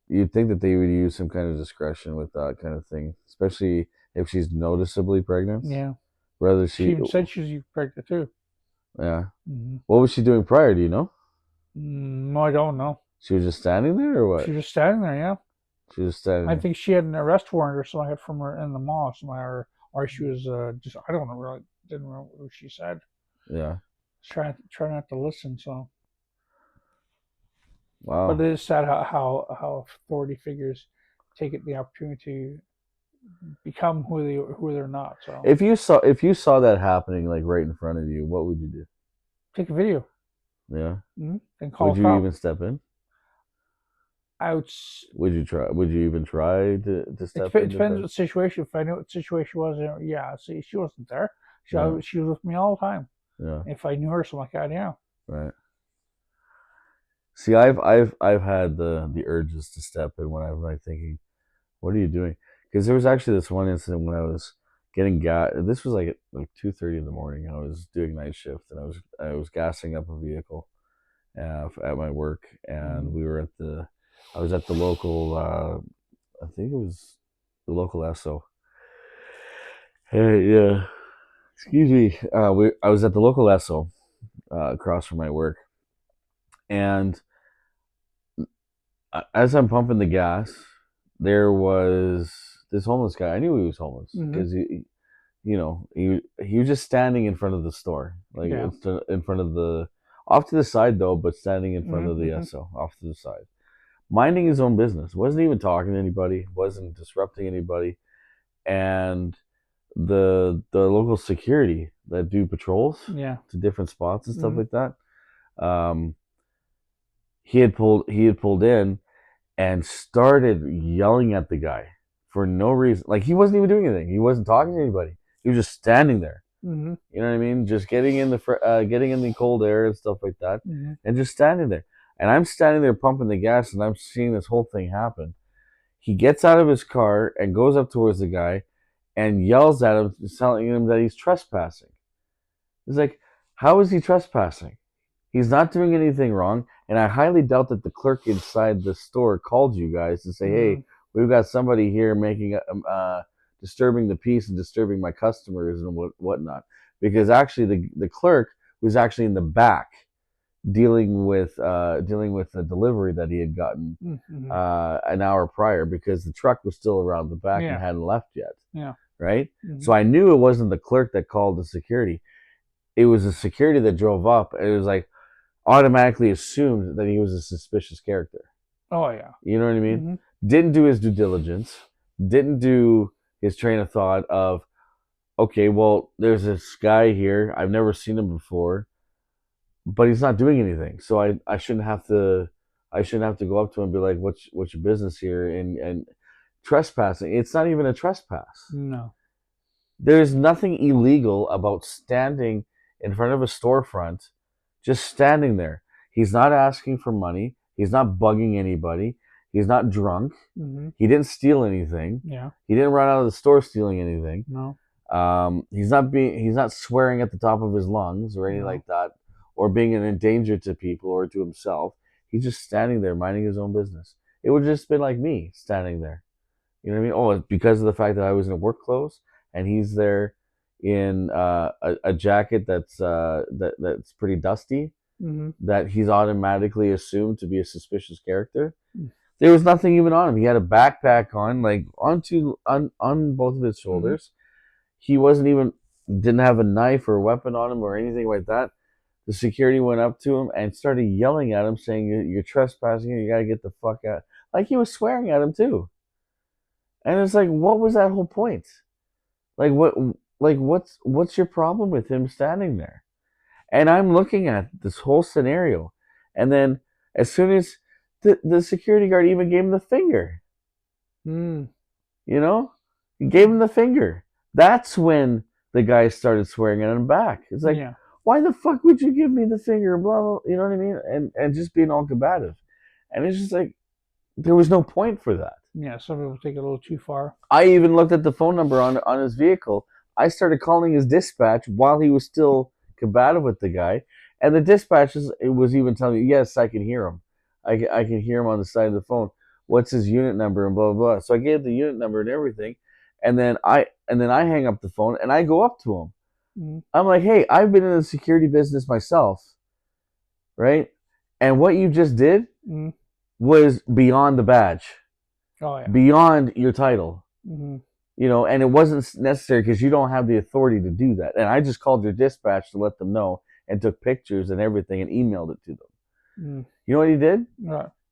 you'd think that they would use some kind of discretion with that kind of thing, especially if she's noticeably pregnant. Yeah. Rather she even said she was pregnant too. Yeah. What was she doing prior? Do you know? No, I don't know. She was just standing there, or what? She was just standing there. Yeah. She was standing. I think she had an arrest warrant or something from her in the mall, or she was just. I don't know. Really didn't know what she said. Yeah. Try not to listen. So. Wow. But it is sad how authority figures take it the opportunity to become who they're not. So if you saw that happening like right in front of you, what would you do? Take a video. Yeah. Then call. Would you even step in? I would. Would you try? Would you even try to step in? It depends on the situation. If I knew what the situation was, yeah. See, she wasn't there. She was with me all the time. Yeah. If I knew her, something like that, yeah. Right. See, I've had the urges to step in when I'm like thinking, what are you doing? Because there was actually this one incident when I was getting gas. This was like at 2:30 in the morning. I was doing night shift and I was gassing up a vehicle at my work, and we were I was at the local. I think it was the local Esso. Hey, yeah. Excuse me. I was at the local Esso across from my work. And as I'm pumping the gas, there was this homeless guy. I knew he was homeless because he was just standing in front of the store, like in front of the, off to the side though, but standing in front of the Esso, off to the side, minding his own business. Wasn't even talking to anybody. Wasn't disrupting anybody. And the local security that do patrols to different spots and stuff like that. He had pulled in and started yelling at the guy for no reason. Like, he wasn't even doing anything. He wasn't talking to anybody. He was just standing there. You know what I mean? Just getting in the cold air and stuff like that, and just standing there. And I'm standing there pumping the gas, and I'm seeing this whole thing happen. He gets out of his car and goes up towards the guy and yells at him, telling him that he's trespassing. He's like, how is he trespassing? He's not doing anything wrong, and I highly doubt that the clerk inside the store called you guys to say, "Hey, we've got somebody here making disturbing the peace and disturbing my customers and whatnot." Because actually, the clerk was actually in the back dealing with the delivery that he had gotten an hour prior, because the truck was still around the back and hadn't left yet. Yeah. Right. So I knew it wasn't the clerk that called the security. It was the security that drove up, and it was like automatically assumed that he was a suspicious character. Oh yeah. You know what I mean? Didn't do his due diligence. Didn't do his train of thought of, okay, well, there's this guy here. I've never seen him before, but he's not doing anything. So I shouldn't have to go up to him and be like, what's your business here? And trespassing. It's not even a trespass. No. There's nothing illegal about standing in front of a storefront, just standing there. He's not asking for money. He's not bugging anybody. He's not drunk. He didn't steal anything. Yeah. He didn't run out of the store stealing anything. No. He's not swearing at the top of his lungs or anything like that, or being an danger to people or to himself. He's just standing there minding his own business. It would just been like me standing there. You know what I mean? Oh, it's because of the fact that I was in work clothes and he's there in a jacket that's pretty dusty, that he's automatically assumed to be a suspicious character. There was nothing even on him. He had a backpack on, like on both of his shoulders. He didn't have a knife or a weapon on him or anything like that. The security went up to him and started yelling at him, saying, "You're trespassing. You got to get the fuck out." Like he was swearing at him too. And it's like, what was that whole point? Like what's your problem with him standing there? And I'm looking at this whole scenario, and then as soon as the security guard even gave him the finger, you know, he gave him the finger. That's when the guy started swearing at him back. It's like, why the fuck would you give me the finger? Blah blah. You know what I mean? And just being all combative, and it's just like there was no point for that. Yeah, some people take it a little too far. I even looked at the phone number on his vehicle. I started calling his dispatch while he was still combative with the guy, and the dispatch was even telling me, "Yes, I can hear him. I can hear him on the side of the phone. What's his unit number and blah blah blah." So I gave the unit number and everything, and then I hang up the phone and I go up to him. I'm like, "Hey, I've been in the security business myself, right? And what you just did was beyond the badge." Oh, yeah. Beyond your title, you know, and it wasn't necessary because you don't have the authority to do that. And I just called your dispatch to let them know and took pictures and everything and emailed it to them. You know what he did?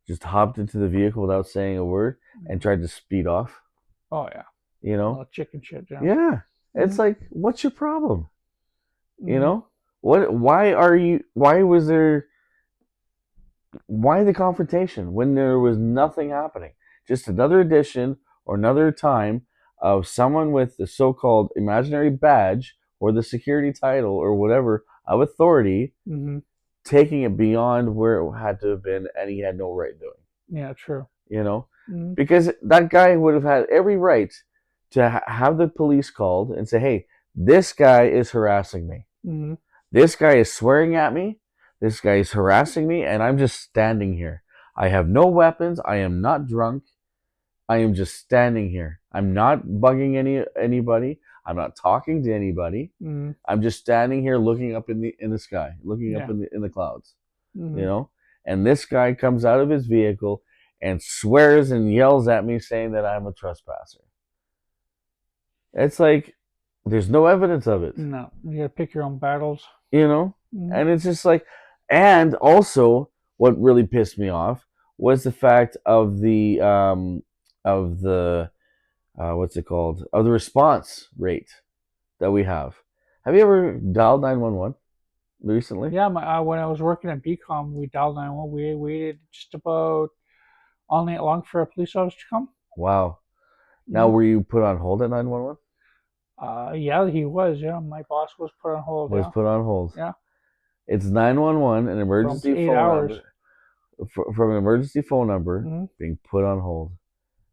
Just hopped into the vehicle without saying a word and tried to speed off. Oh yeah. You know, chicken shit. Yeah. Yeah. It's like, what's your problem? You know, why was there? Why the confrontation when there was nothing happening? Just another edition or another time of someone with the so-called imaginary badge or the security title or whatever of authority taking it beyond where it had to have been, and he had no right doing. Yeah, true. You know, because that guy would have had every right to have the police called and say, "Hey, this guy is harassing me. This guy is swearing at me. This guy is harassing me, and I'm just standing here. I have no weapons. I am not drunk. I am just standing here. I'm not bugging anybody. I'm not talking to anybody. I'm just standing here looking up in the sky, looking up in the clouds." You know? And this guy comes out of his vehicle and swears and yells at me saying that I'm a trespasser. It's like there's no evidence of it. No, you gotta pick your own battles. You know? And it's just like, and also what really pissed me off was the fact of the what's it called? Of the response rate that we have. Have you ever dialed 911 recently? Yeah, when I was working at BCom, we dialed 911. We waited just about all night long for a police officer to come. Wow. Now, were you put on hold at 911? Yeah, he was. Yeah, my boss was put on hold. Was put on hold. Yeah. It's 911, an emergency phone 8 hours. from an emergency phone number Mm-hmm. being put on hold.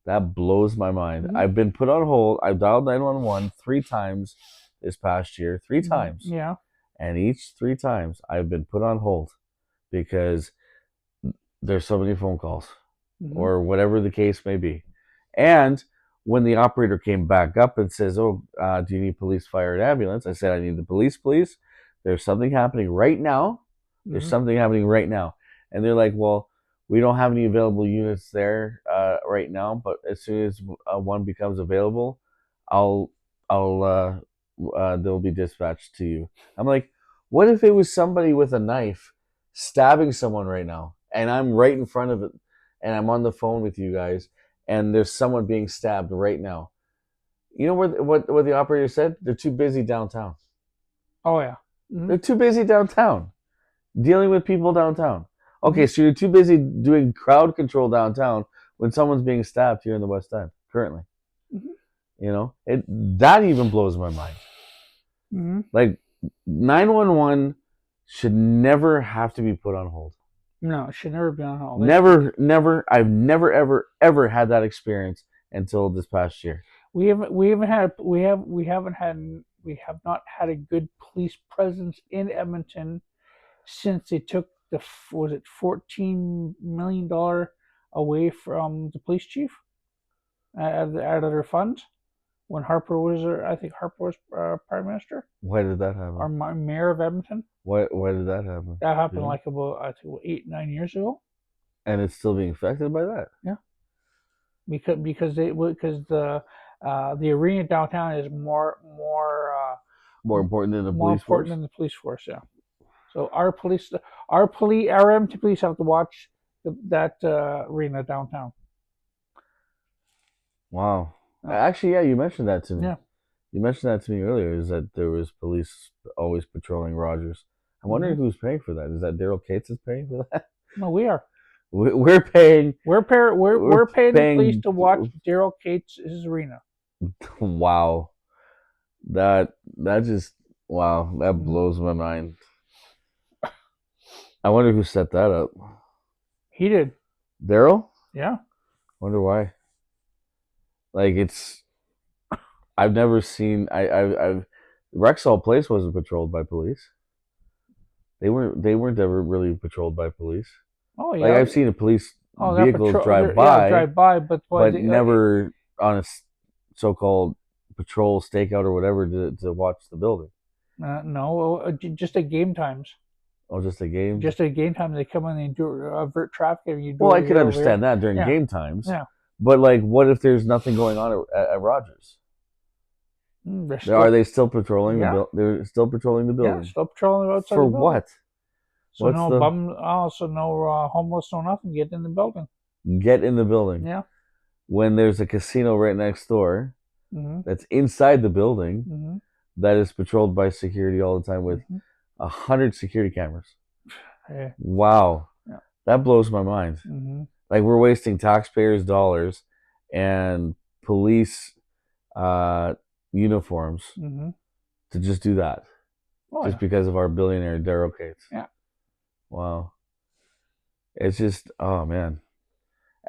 That blows my mind. Mm-hmm. I've been put on hold. I've dialed 911 3 times this past year, three times. Yeah. And each 3 times I've been put on hold because there's so many phone calls Mm-hmm. or whatever the case may be. And when the operator came back up and says, "Oh, do you need police, fire, and ambulance?" I said, "I need the police, please. There's something happening right now. There's Mm-hmm. something happening right now." And they're like, "Well, we don't have any available units there right now, but as soon as one becomes available, I'll they'll be dispatched to you." I'm like, "What if it was somebody with a knife stabbing someone right now, and I'm right in front of it, and I'm on the phone with you guys, and there's someone being stabbed right now?" You know what the operator said? They're too busy downtown. Oh yeah. Mm-hmm. They're too busy downtown dealing with people downtown. Okay, Mm-hmm. so you're too busy doing crowd control downtown when someone's being stabbed here in the West End currently. Mm-hmm. You know, that even blows my mind. Mm-hmm. Like 911 should never have to be put on hold. No, it should never be on hold. Never. I've never, ever had that experience until this past year. We haven't not had a good police presence in Edmonton since they took was it $14 million away from the police chief out of their funds when Harper was I think Harper was prime minister Why did that or happen? mayor of Edmonton. Why did that happen? That happened Yeah. like about I think 8-9 years ago. And it's still being affected by that. Yeah, because the arena downtown is More important than the more police important force. than the police force. Yeah. So our MT police have to watch that arena downtown. Wow. Yeah. Actually, yeah, you mentioned that to me. Yeah. You mentioned that to me earlier. Is that there was police always patrolling Rogers? I'm wondering who's paying for that. Is that Daryl Cates is paying for that? No, we are. We're paying. We're paying the police to watch Daryl Cates' arena. Wow, that just wow, that blows my mind. I wonder who set that up. He did. Daryl? Yeah. Wonder why. Like I've never seen. I've Rexall Place wasn't patrolled by police. They weren't ever really patrolled by police. Oh yeah. Like I've seen a police vehicle drive by, but never on a so-called patrol stakeout or whatever to watch the building. No, just at game times. Oh, just a game. Just at game time, they come in and do avert traffic. And you do well, I could understand that during game times. Yeah. But like, what if there's nothing going on at Rogers? Are they still patrolling the building? They're still patrolling the building. Yeah, still patrolling outside for the building. what? So no bum, so no homeless, no nothing. Get in the building. Get in the building. Yeah. When there's a casino right next door, that's inside the building, that is patrolled by security all the time with 100 security cameras. Yeah. Wow, yeah. That blows my mind. Like we're wasting taxpayers' dollars and police uniforms to just do that, just because of our billionaire Daryl Cates. Yeah. Wow. It's just, oh man.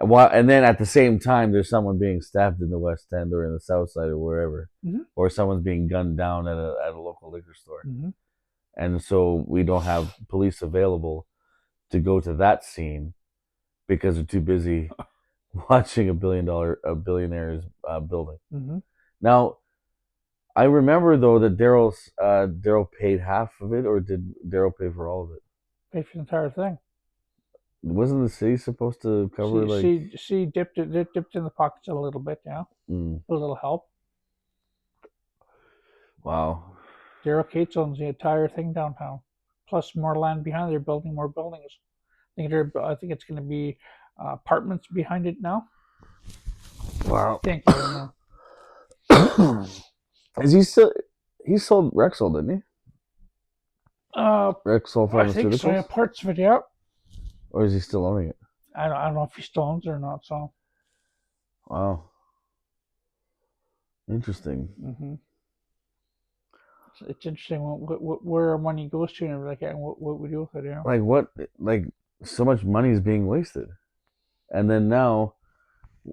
And then at the same time, there's someone being stabbed in the West End or in the South Side or wherever, or someone's being gunned down at a local liquor store, and so we don't have police available to go to that scene because they're too busy watching a billionaire's building. Now, I remember though that Daryl paid half of it, or did Daryl pay for all of it? Paid for the entire thing. Wasn't the city supposed to cover she dipped in the pockets a little bit, yeah. A little help. Wow. Daryl Cates owns the entire thing downtown, plus more land behind. They're building more buildings. I think it's going to be apartments behind it now. Wow. Thank you. Is he still? He sold Rexall, didn't he? Rexall Pharmaceuticals. I think so. Yeah, parts of it, yeah. Or is he still owning it? I don't know if he still owns it or not. So. Wow. Interesting. It's interesting where our money goes to and everything, and what we do with it. Yeah. Like what? Like so much money is being wasted. And then now,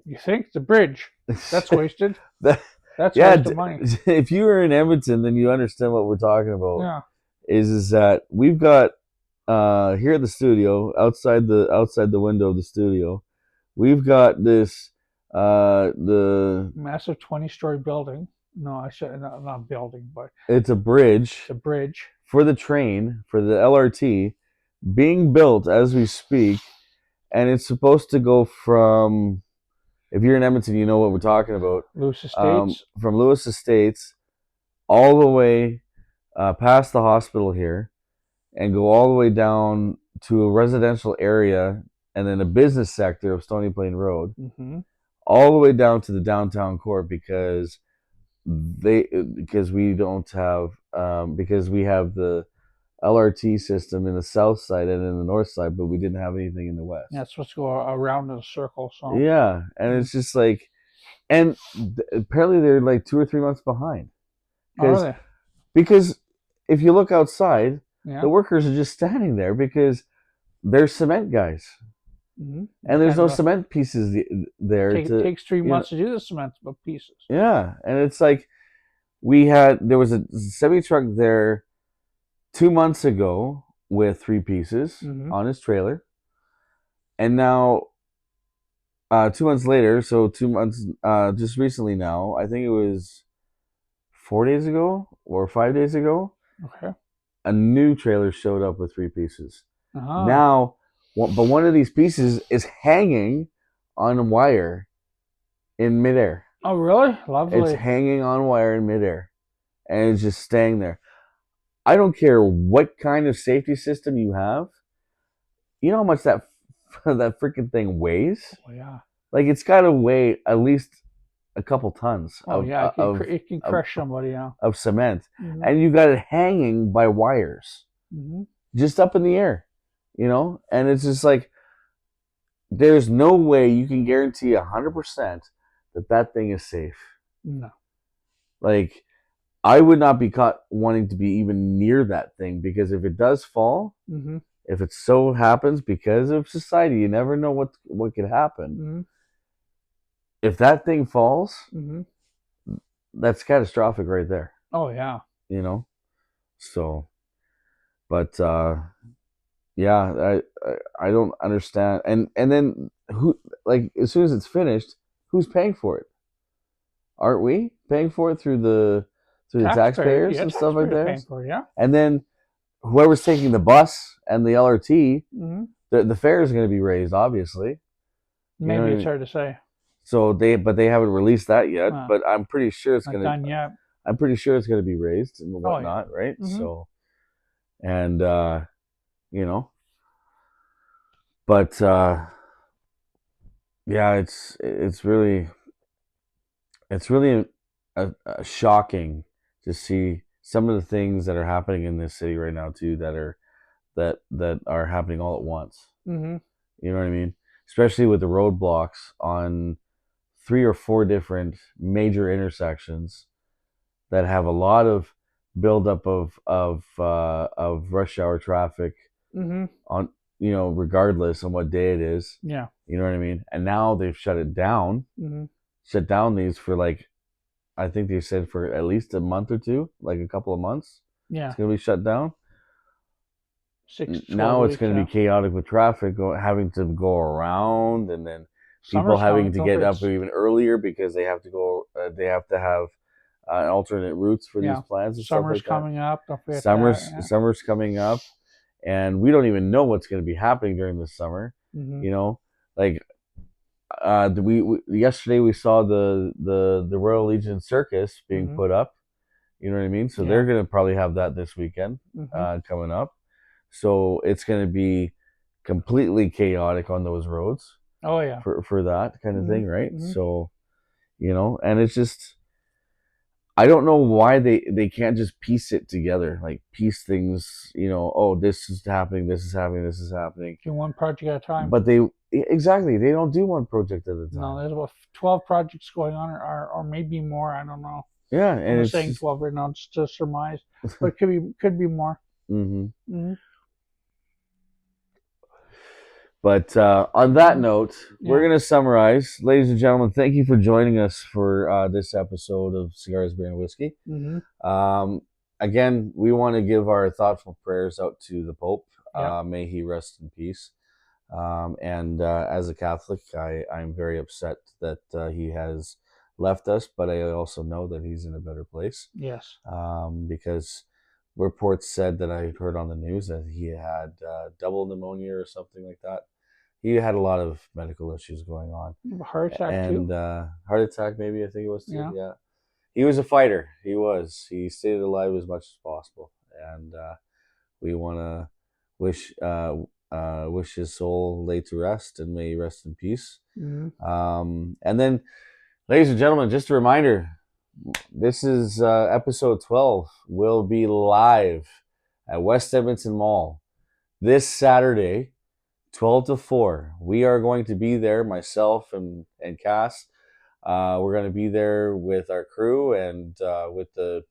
You think the bridge? That's wasted. that, That's a yeah, waste of money. if you were in Edmonton, then you understand what we're talking about. Yeah. Is that we've got here at the studio, outside the window of the studio, we've got this the Massive 20-story building. No, I said not building, but it's a bridge the bridge. for the train for the LRT being built as we speak, and it's supposed to go from, if you're in Edmonton, you know what we're talking about. Lewis Estates. From Lewis Estates all the way past the hospital here, and go all the way down to a residential area and then a business sector of Stony Plain Road, Mm-hmm. all the way down to the downtown core because we don't have because we have the LRT system in the south side and in the north side, but we didn't have anything in the west. Yeah, it's supposed to go around in a circle. So Yeah, and it's just like, and apparently they're like 2 or 3 months behind. are they? Because if you look outside, Yeah. the workers are just standing there because they're cement guys, Mm-hmm. and there's no cement pieces there. It takes 3 months to do the cement pieces. Yeah, and it's like there was a semi truck there 2 months ago with 3 pieces on his trailer, and now 2 months later, so 2 months just recently now, I think it was 4 days ago or 5 days ago. Okay. A new trailer showed up with 3 pieces. Uh-huh. Now, but one of these pieces is hanging on a wire in midair. Oh, really? Lovely. It's hanging on wire in midair, and it's just staying there. I don't care what kind of safety system you have. You know how much that freaking thing weighs? Oh, yeah. Like, it's got to weigh at least a couple tons. Oh, yeah. It can crush somebody, yeah. Of cement. Mm-hmm. And you got it hanging by wires, just up in the air, and it's just like, there's no way you can guarantee 100% that thing is safe. No. Like, I would not be caught wanting to be even near that thing, because if it does fall, if it so happens, because of society, you never know what could happen. If that thing falls, that's catastrophic right there. Oh, yeah. So, but yeah, I don't understand. And then who, like, as soon as it's finished, who's paying for it? Aren't we paying for it through the taxpayers and stuff like that? Yeah. And then whoever's taking the bus and the LRT, the fare is going to be raised, obviously. Maybe it's hard to say. So they haven't released that yet, but I'm pretty sure it's going to. Done yet. I'm pretty sure it's going to be raised and whatnot, right? So, and but yeah, it's really shocking to see some of the things that are happening in this city right now too, that are happening all at once. You know what I mean? Especially with the roadblocks on 3 or 4 different major intersections that have a lot of buildup of rush hour traffic on, regardless on what day it is. Yeah. You know what I mean? And now they've shut it down. Shut down these for, like, I think they said for at least a month or two, like a couple of months. Yeah. It's gonna be shut down. 6 to 12 now weeks, it's going to be chaotic with traffic, having to go around, and then people having to get up even earlier because they have to go. They have to have alternate routes for these plans. And summer's stuff like coming up. Don't forget summer's coming up, and we don't even know what's going to be happening during the summer. Like yesterday we saw the Royal Legion Circus being put up. You know what I mean? So they're going to probably have that this weekend coming up. So it's going to be completely chaotic on those roads. Oh, yeah. For that kind of thing, right? So, and it's just, I don't know why they can't just piece it together, like piece things, oh, this is happening, this is happening, this is happening. Do one project at a time. But they don't do one project at a time. No, there's about 12 projects going on, or maybe more. I don't know. Yeah, and I'm saying 12 right now, just to surmise, but it could be more. But on that note, we're Yeah. going to summarize. Ladies and gentlemen, thank you for joining us for this episode of Cigars, Beer, and Whiskey. Mm-hmm. Um, again, we want to give our thoughtful prayers out to the Pope. Yeah. May he rest in peace. And as a Catholic, I'm very upset that he has left us, but I also know that he's in a better place Yes. because reports said that I heard on the news that he had double pneumonia or something like that. He had a lot of medical issues going on, Heart attack and too. heart attack maybe I think it was too. Yeah. Yeah, he was a fighter. He stayed alive as much as possible, and we want to wish wish his soul lay to rest and may he rest in peace. Mm-hmm. And then, ladies and gentlemen, just a reminder: this is episode 12. Will be live at West Edmonton Mall this Saturday, 12 to 4. We are going to be there, myself and Cass. We're going to be there with our crew and with the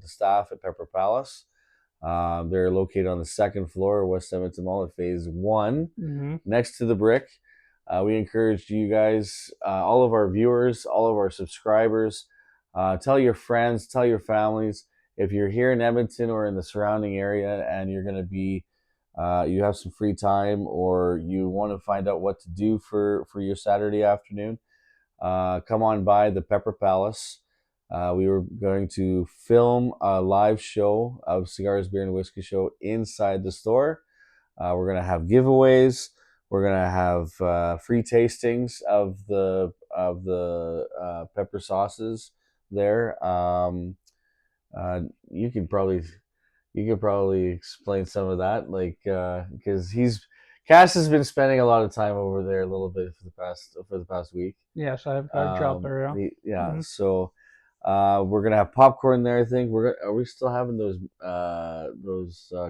staff at Pepper Palace. They're located on the second floor of West Edmonton Mall at Phase 1, Mm-hmm. next to the Brick. We encourage you guys, all of our viewers, all of our subscribers, tell your friends, tell your families. If you're here in Edmonton or in the surrounding area and you're going to be, you have some free time or you want to find out what to do for your Saturday afternoon, come on by the Pepper Palace. We were going to film a live show of Cigars, Beer, and Whiskey Show inside the store. We're going to have giveaways. We're going to have free tastings of the pepper sauces there. You could probably explain some of that, like because Cass has been spending a lot of time over there a little bit for the past week. Yes, I've got a job there. Yeah. Yeah. Mm-hmm. So we're gonna have popcorn there. I think are we still having those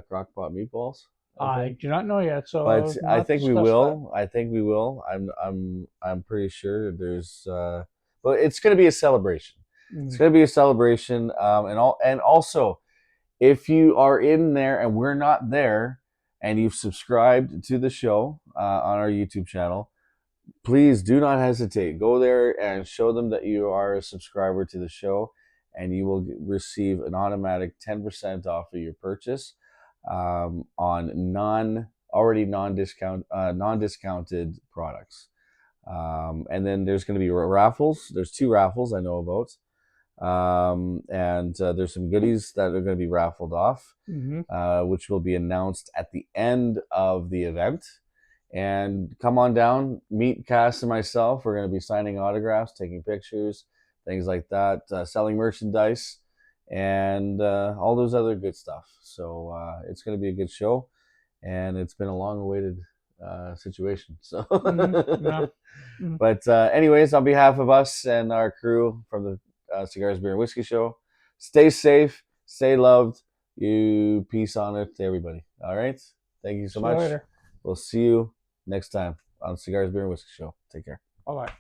crock pot meatballs? I I think, do not know yet, so but I've I not think we discussed that. will. I think we will. I'm pretty sure there's. But it's gonna be a celebration. It's Mm-hmm. gonna be a celebration. And also, if you are in there and we're not there, and you've subscribed to the show on our YouTube channel, please do not hesitate. Go there and show them that you are a subscriber to the show, and you will receive an automatic 10% off of your purchase on non discounted products. And then there's going to be raffles. There's 2 raffles I know about. And there's some goodies that are going to be raffled off, Mm-hmm. which will be announced at the end of the event. And come on down, meet Cass and myself. We're going to be signing autographs, taking pictures, things like that, selling merchandise, and all those other good stuff. So it's going to be a good show, and it's been a long-awaited situation. So, Mm-hmm. Yeah. Mm-hmm. but anyways, on behalf of us and our crew from the Cigars, Beer, and Whiskey Show, stay safe, stay loved. You peace on it to everybody. All right. Thank you so See you much. later. We'll see you next time on Cigars, Beer, and Whiskey Show. Take care. Bye bye.